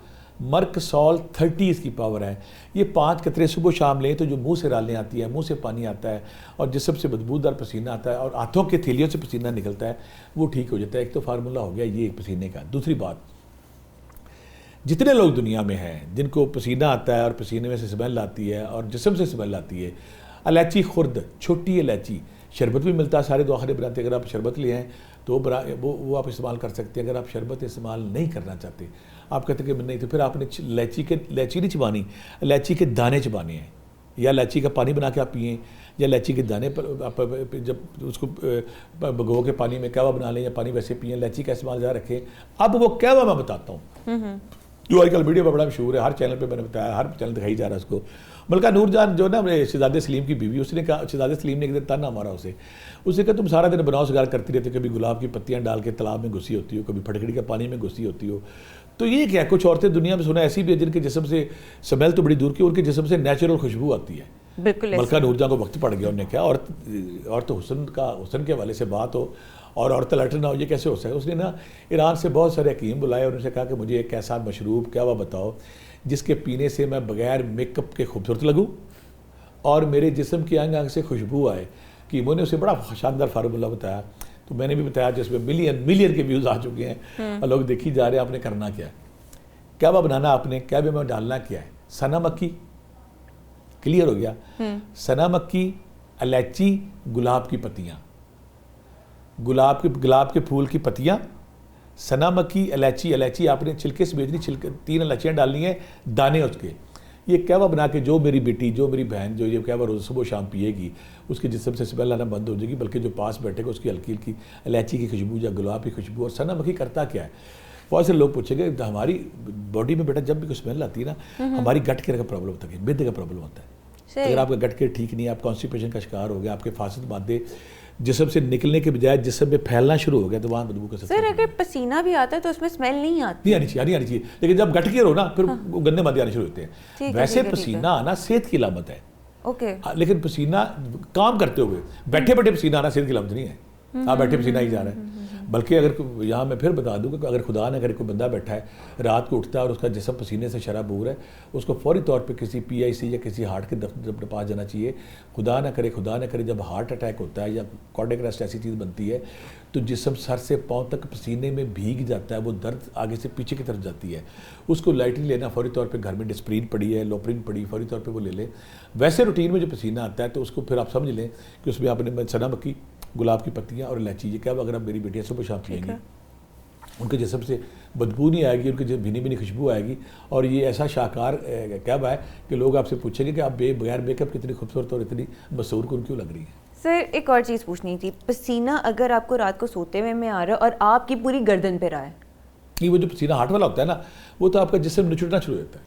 مرک سال 30 اس کی پاور ہے. یہ 5 قطرے صبح شام لیں تو جو منہ سے رالیں آتی ہے, منہ سے پانی آتا ہے, اور جسم سے بدبودار پسینہ آتا ہے, اور ہاتھوں کے تھیلیوں سے پسینہ نکلتا ہے, وہ ٹھیک ہو جاتا ہے. ایک تو فارمولہ ہو گیا یہ ایک پسینے کا. دوسری بات, جتنے لوگ دنیا میں ہیں جن کو پسینہ آتا ہے اور پسینے میں سے اسمیل آتی ہے اور جسم سے اسمیل آتی ہے, الائچی خرد, چھوٹی الائچی, شربت بھی ملتا ہے, سارے دواخانے بناتے ہیں. اگر آپ شربت لے ہیں تو وہ آپ استعمال کر سکتے ہیں. اگر آپ شربت استعمال نہیں کرنا چاہتے, آپ کہتے ہیں کہ نہیں, تو پھر آپ نے الائچی نہیں چبانی, الائچی کے دانے چبانے ہیں. یا الائچی کا پانی بنا کے آپ پئیں، یا الائچی کے دانے پر آپ جب اس کو بھگو کے پانی میں قہوہ بنا لیں یا پانی ویسے پئیں، الائچی کا استعمال زیادہ رکھیں. اب وہ قہوہ میں بتاتا ہوں جو آج کل ویڈیو پہ بڑا مشہور ہے، ہر چینل پہ میں نے بتایا، ہر چینل دکھائی جا رہا ہے اس کو. ملکہ نور جان جو نا شہزادے سلیم کی بیوی، اس نے کہا، شہزادے سلیم نے ایک دن تانا مارا اسے. اس نے کہا تم سارا دن بناؤ سگار کرتی رہتی ہو، کبھی گلاب کی پتیاں ڈال کے تالاب میں گھسی ہوتی ہو، کبھی پھٹکڑی کے پانی میں گھسی ہوتی ہو. تو یہ کیا، کچھ عورتیں دنیا میں سنا ایسی بھی ہے جن کے جسم سے سمیل تو بڑی دور کی، ان کے جسم سے نیچرل خوشبو آتی ہے. بالکل ملکہ نور جان کو وقت پڑ گیا، انہوں نے کہا عورت حسن کے حوالے سے بات ہو اور عورت الرٹ نہ ہو، یہ کیسے ہو سکتا ہے. اس نے نا ایران سے بہت سارے حکیم بلائے اور ان سے کہا کہ مجھے ایک ایسا مشروب قہوہ بتاؤ جس کے پینے سے میں بغیر میک اپ کے خوبصورت لگوں اور میرے جسم کی انگ انگ سے خوشبو آئے. کہ میں نے اسے بڑا شاندار فارمولہ بتایا، تو میں نے بھی بتایا جس میں ملین کے ویوز آ چکے ہیں اور لوگ دیکھی جا رہے ہیں. آپ نے کرنا کیا ہے، قہوہ بنانا، آپ نے قہوے میں ڈالنا کیا ہے، سنا مکی، کلیئر ہو گیا، سنا مکی، الائچی، گلاب کی پتیاں، گلاب کے پھول کی پتیاں، سنا مکی، الائچی آپ نے چھلکے سے بھیجنی، 3 الائچیاں ڈالنی ہیں، دانے اس کے. یہ قہوہ بنا کے جو میری بیٹی، جو میری بہن جو یہ قہوہ روز صبح و شام پیے گی، اس کے جسم سے اسمیل آنا بند ہو جائے گی، بلکہ جو پاس بیٹھے گا اس کی ہلکی ہلکی الائچی کی خوشبو یا گلاب کی خوشبو. اور سنا مکی کرتا کیا ہے، بہت سے لوگ پوچھیں گے ہماری باڈی میں بیٹا جب بھی کوئی اسمیل آتی ہے نا، ہماری گٹ کے کا پرابلم ہوتا ہے، بدھ کا پرابلم ہوتا ہے. اگر آپ کا گٹ کے ٹھیک نہیں ہے، آپ کانسٹیپیشن کا شکار ہو گیا، آپ کے فاسد مادے جسم سے نکلنے کے بجائے جسم میں پھیلنا شروع ہو گیا، تو وہاں بدبو کا سکتا ہے. سر اگر پسینہ بھی آتا ہے تو اس میں اسمیل نہیں آتی؟ نہیں آنی چاہیے، لیکن جب گٹ کے ہو نا پھر گندے مادے آنے شروع ہوتے ہیں. ویسے پسینہ آنا صحت کی علامت ہے، اوکے، لیکن پسینہ کام کرتے ہوئے بیٹھے پسینہ آنا صحت کی علامت نہیں ہے. آپ بیٹھے پسینہ ہی جا رہا ہے. بلکہ اگر یہاں میں پھر بتا دوں کہ اگر خدا نہ کرے کوئی بندہ بیٹھا ہے رات کو اٹھتا ہے اور اس کا جسم پسینے سے شرابور ہے، اس کو فوری طور پہ کسی PIC یا کسی ہارٹ کے دفتر پاس جانا چاہیے. خدا نہ کرے جب ہارٹ اٹیک ہوتا ہے یا کارڈیک اریسٹ ایسی چیز بنتی ہے تو جسم سر سے پاؤں تک پسینے میں بھیگ جاتا ہے، وہ درد آگے سے پیچھے کی طرف جاتی ہے. اس کو لائٹلی لینا، فوری طور پہ گھر میں ڈسپرین پڑی ہے، لوپرین پڑی، فوری طور پہ وہ لے لیں. ویسے روٹین میں جو پسینہ آتا ہے تو اس کو پھر آپ سمجھ لیں کہ اس میں آپ نے سنا مکی، گلاب کی پتیاں اور الائچی، یہ قہوہ اگر آپ میری بیٹیاں صبح شام پئیں گی، ان کے جسم سے بدبو نہیں آئے گی، ان کے بھینی بھینی خوشبو آئے گی. اور یہ ایسا شاہکار قہوہ ہے کہ لوگ آپ سے پوچھیں گے کہ آپ بغیر میک اپ کتنی خوبصورت اور اتنی مسحور کن کیوں لگ رہی ہے. سر ایک اور چیز پوچھنی تھی، پسینہ اگر آپ کو رات کو سوتے ہوئے میں آ رہا ہے اور آپ کی پوری گردن پہ رہا ہے، نہیں وہ جو پسینہ ہارٹ والا ہوتا ہے نا، وہ تو آپ کا جسم نچڑنا شروع ہوتا ہے.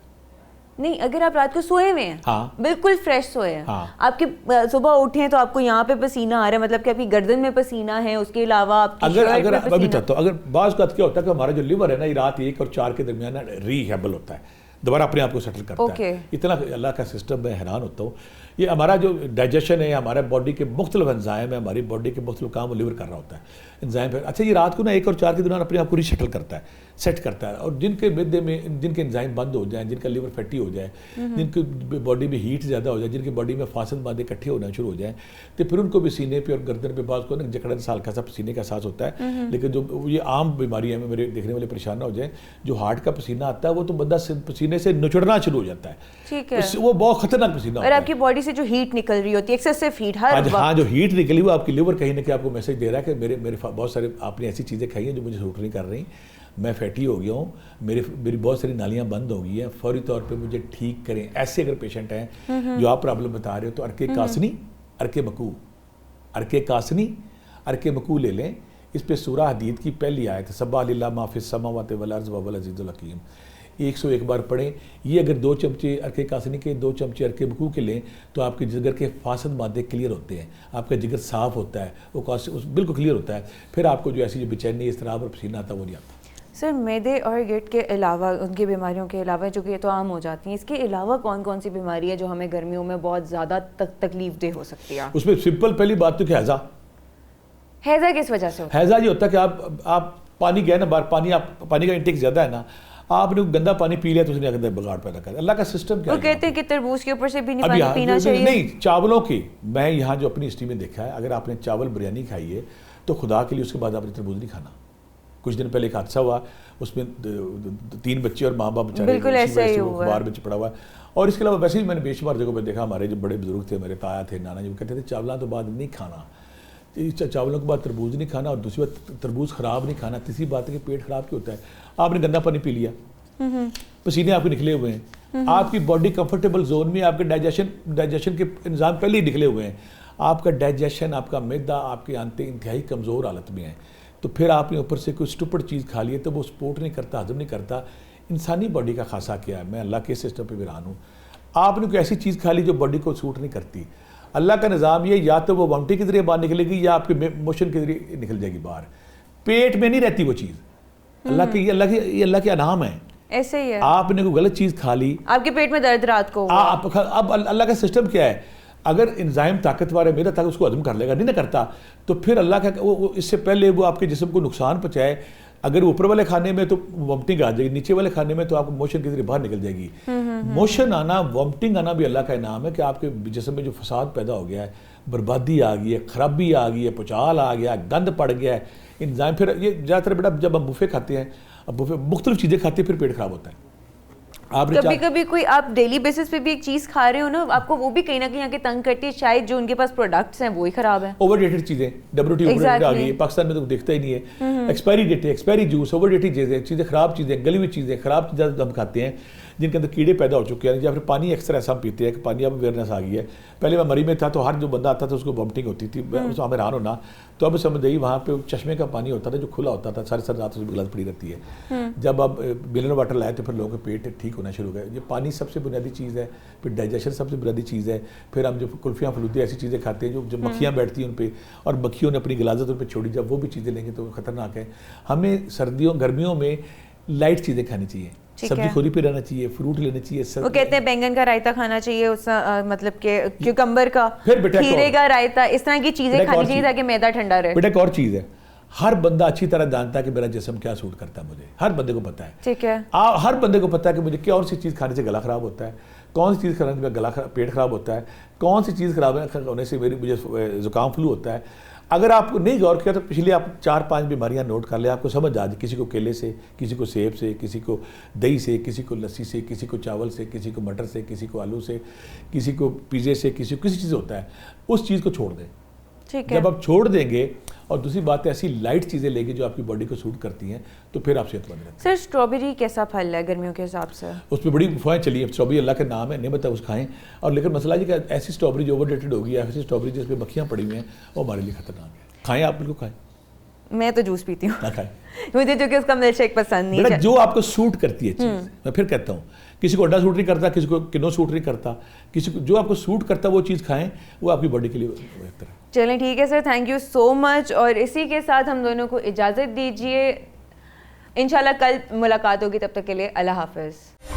نہیں اگر آپ رات کو سوئے ہوئے ہیں، بالکل فریش سوئے ہیں، آپ کے صبح اٹھے ہیں تو آپ کو یہاں پہ پسینہ آ رہا ہے، مطلب کہ آپ کی گردن میں پسینہ ہے، اس کے علاوہ آپ کی شرٹ میں پسینہ. ابھی چاہتا ہوں، اگر بعض کا کیا ہوتا ہے کہ ہمارا جو لیور ہے نا، یہ رات 1 اور 4 کے درمیان ری ہیبل ہوتا ہے، دوبارہ اپنے آپ کو سیٹل کرتا ہے. اتنا اللہ کا سسٹم میں حیران ہوتا ہوں. یہ ہمارا جو ڈائجیشن ہے، ہمارے باڈی کے مختلف انزائم ہیں، ہماری باڈی کے مختلف کام لیور کر رہا ہوتا ہے انزائم پہ. اچھا یہ رات کو نا 1 اور 4 کے دوران اپنے آپ کو ریسیٹل کرتا ہے، سیٹ کرتا ہے. اور جن کے معدے میں جن کے انزائم بند ہو جائیں، جن کا لیور فیٹی ہو جائے، جن کی باڈی میں ہیٹ زیادہ ہو جائے، جن کی باڈی میں فاسد مادے اکٹھے ہونا شروع ہو جائیں، تو پھر ان کو بھی سینے پہ اور گردن پہ بعض کو نا جکڑن سال کا سا پسینے کا احساس ہوتا ہے. لیکن جو یہ عام بیماریاں میں میرے دیکھنے والے پریشان نہ ہو جائیں، جو ہارٹ کا پسینہ آتا ہے وہ تو بندہ پسینے سے نچڑنا شروع ہو جاتا ہے، وہ بہت خطرناک پسینہ ہوتا ہے. اور آپ کی باڈی سے جو ہیٹ نکل رہی ہوتی ہے، ایکسیسو ہیٹ، ہاں جو ہیٹ نکلی وہ آپ کی لیور کہیں نہ کہیں آپ کو میسج دے رہا ہے کہ میرے بہت سارے آپ نے ایسی چیزیں کھائی ہیں جو مجھے سوٹ نہیں کر رہی، میں فیٹی ہو گیا ہوں، میری بہت ساری نالیاں بند ہو گئی ہیں، فوری طور پہ مجھے ٹھیک کریں. ایسے اگر پیشنٹ ہیں جو آپ پرابلم بتا رہے ہو تو ارکے مکو لے لیں. اس پہ سورہ حدید کی پہلی آیت سبح للہ ما فی السماوات والارض وهو العزیز الحکیم 101 بار پڑھیں. یہ اگر 2 چمچے ارکے کاسنی کے 2 چمچے ارکے مکو کے لیں تو آپ کے جگر کے فاسد مادے کلیئر ہوتے ہیں، آپ کا جگر صاف ہوتا ہے، وہ بالکل کلیئر ہوتا ہے. پھر آپ کو جو ایسی جو بے چینی، اضطراب اور پسینہ آتا ہے وہ نہیں آتا. سر معدے اور گٹ کے علاوہ، ان کی بیماریوں کے علاوہ جو کہ یہ تو عام ہو جاتی ہیں، اس کے علاوہ کون کون سی بیماری ہے جو ہمیں گرمیوں میں بہت زیادہ تکلیف دہ ہو سکتی ہے؟ اس میں سمپل پہلی بات تو کہ ہیضہ کس وجہ سے ہوتا ہے؟ ہیضہ یہ ہوتا ہے کہ آپ پانی گئے نا باہر، پانی کا انٹیک زیادہ ہے نا، آپ نے گندا پانی پی لیا تو اس نے اندر بگاڑ پیدا کر دیا. اللہ کا سسٹم کیا ہے؟ وہ کہتے ہیں کہ تربوز کے اوپر سے بھی نہیں پانی پینا چاہیے. نہیں، چاولوں کی میں یہاں جو اپنی ہسٹری میں دیکھا ہے، اگر آپ نے چاول بریانی کھائی ہے تو خدا کے لیے اس کے بعد آپ نے تربوز نہیں کھانا. کچھ دن پہلے ایک حادثہ ہوا، اس میں 3 بچے اور ماں باپ بیچارے بالکل ایسا ہی ہوا، اخبار میں چپڑا ہوا ہے. اور اس کے علاوہ ویسے ہی میں نے بے شمار جگہوں پہ دیکھا، ہمارے جو بڑے بزرگ تھے، میرے تایا تھے، نانا جی، وہ کہتے تھے چاولاں تو بعد نہیں کھانا، چاولوں کے بعد تربوز نہیں کھانا، اور دوسری بات تربوز خراب نہیں کھانا. تیسری بات ہے کہ پیٹ خراب کیوں ہوتا ہے؟ آپ نے گندا پانی پی لیا، پسینے آپ کے نکلے ہوئے ہیں، آپ کی باڈی کمفرٹیبل زون میں، آپ کے ڈائجیشن کے نظام پہلے ہی نکلے ہوئے ہیں، آپ کا ڈائجیشن، آپ کا معدہ، آپ کی آنتیں انتہائی کمزور حالت میں ہیں، تو پھر آپ نے اوپر سے کوئی اسٹوپڈ چیز کھا لی ہے تو وہ سپورٹ نہیں کرتا، ہضم نہیں کرتا. انسانی باڈی کا خاصا کیا ہے، میں اللہ کے سسٹم پہ حیران ہوں. آپ نے کوئی ایسی چیز کھا لی جو باڈی کو سوٹ نہیں کرتی. اللہ کا نظام یہ یا تو وہ وامٹنگ کے ذریعے باہر نکلے گی یا آپ کے موشن کے ذریعے نکل جائے گی باہر. پیٹ میں نہیں رہتی وہ چیز. اللہ کے انعام ہے. ایسے ہی ہے. آپ نے کوئی غلط چیز کھا لی، آپ کے پیٹ میں درد رات کو. اب اللہ کا سسٹم کیا ہے، اگر انزائم طاقتور ہے، میرا طاقت اس کو ہضم کر لے گا، نہیں نہ کرتا تو پھر اللہ کا اس سے پہلے وہ آپ کے جسم کو نقصان پہنچائے. اگر اوپر والے کھانے میں تو وامٹنگ آ جائے گی، نیچے والے کھانے میں تو آپ کو موشن کے ذریعے باہر نکل جائے گی. موشن آنا، وامٹنگ آنا بھی اللہ کا انعام ہے کہ آپ کے جسم میں جو فساد پیدا ہو گیا ہے، بربادی آ گئی ہے، خرابی آ گئی ہے، پچال آ گیا ہے، گند پڑ گیا ہے، انزائم. پھر یہ زیادہ تر بیٹا جب ہم بوفے کھاتے ہیں، اب بوفے مختلف چیزیں کھاتے ہیں، پھر پیٹ خراب ہوتا ہے. کبھی کبھی کوئی آپ ڈیلی بیسس پہ بھی ایک چیز کھا رہے ہو نا، آپ کو وہ بھی کہیں نہ کہیں آ کے تنگ کرتی ہے، شاید جو ان کے پاس پروڈکٹس ہیں وہی خراب ہیں. اوور ڈیٹڈ چیزیں، WTO آ گئی ہے پاکستان میں تو دیکھتا ہی نہیں ہے. ایکسپائری ڈیٹ ہے، ایکسپائری جوس، اوور ڈیٹڈ چیزیں، خراب چیزیں، گلی ہوئی چیزیں، خراب چیزیں ہم کھاتے ہیں جن کے اندر کیڑے پیدا ہو چکے ہیں. یا پھر پانی اکثر ایسا ہم پیتے ہیں کہ پانی اب اویئرنیس آ گئی ہے. پہلے میں مری میں تھا تو ہر جو بندہ آتا تھا اس کو وامٹنگ ہوتی تھی، اس ہمیں حیران ہونا. تو اب سمجھ گئی وہاں پہ چشمے کا پانی ہوتا تھا جو کھلا ہوتا تھا، ساری رات اس میں گلاس پڑی رہتی ہے. جب اب منرل واٹر لائے تو پھر لوگوں کے پیٹ ٹھیک ہونا شروع ہو گئے. یہ پانی سب سے بنیادی چیز ہے، پھر ڈائجیشن سب سے بنیادی چیز ہے. پھر ہم جو کلفیاں فلودے ایسی چیزیں کھاتے ہیں جو مکھیاں بیٹھتی ہیں ان پہ، اور مکھیوں نے اپنی غلاظت ان پہ چھوڑی، جب وہ بھی چیزیں لیں گے تو خطرناک ہے. ہمیں گرمیوں میں لائٹ چیزیں کھانی چاہیے، سبزی خوری پہ رہنا چاہیے، فروٹ لینا چاہیے. وہ کہتے ہیں بینگن کا رائتا کھانا چاہیے، اس مطلب کہ کیوکمبر کا، کھیرے کا رائتا، اس طرح کی چیزیں کھانی چاہیے تاکہ معدہ ٹھنڈا رہے. بیٹا ایک اور چیز ہے، ہر بندہ اچھی طرح جانتا ہے کہ میرا جسم کیا سوٹ کرتا ہے. مجھے ہر بندے کو پتا ہے، ٹھیک ہے، ہر بندے کو پتا ہے کہ مجھے کون سی چیز کھانے سے گلا خراب ہوتا ہے، کون سی چیز کھانے سے پیٹ خراب ہوتا ہے، کون سی چیز خراب ہونے سے مجھے زکام فلو ہوتا ہے. اگر آپ کو نہیں غور کیا تو پچھلی آپ 4-5 بیماریاں نوٹ کر لیں، آپ کو سمجھ آ جائے. کسی کو کیلے سے، کسی کو سیب سے، کسی کو دہی سے، کسی کو لسی سے، کسی کو چاول سے، کسی کو مٹر سے، کسی کو آلو سے، کسی کو پیزے سے، کسی چیز ہوتا ہے. اس چیز کو چھوڑ دیں. جب آپ چھوڑ دیں گے اور دوسری بات ہے ایسی لائٹ چیزیں لیں گے جو آپ کی باڈی کو سوٹ کرتی ہیں تو پھر آپ صحت مند رہتے ہیں. سر اسٹرابیری کیسا پھل ہے گرمیوں کے حساب سے؟ اس پہ بڑی افواہیں چلی ہیں. اسٹرابیری اللہ کا نام ہے، نعمت ہے، اس کھائیں. اور لیکن مسئلہ یہ کہ ایسی اسٹرابیری جو اوور ڈیٹڈ ہوگی، ایسی اسٹرابیری جس پہ مکھیاں پڑی ہوئی ہیں، وہ ہمارے لیے خطرناک ہے. کھائیں، آپ بالکل کھائیں. میں تو جوس پیتی ہوں، نہ کھائیں مجھے جو کہ اس کا ملک شیک پسند نہیں ہے. جو آپ کو سوٹ کرتی ہے چیز، میں پھر کہتا ہوں کسی کو انڈا سوٹ نہیں کرتا، کسی کو کنو سوٹ نہیں کرتا، کسی کو جو آپ کو سوٹ کرتا ہے وہ چیز کھائیں، وہ آپ کی باڈی کے لیے بہتر ہے. چلیں ٹھیک ہے سر، تھینک یو سو مچ. اور اسی کے ساتھ ہم دونوں کو اجازت دیجیے، انشاءاللہ کل ملاقات ہوگی، تب تک کے لیے اللہ حافظ.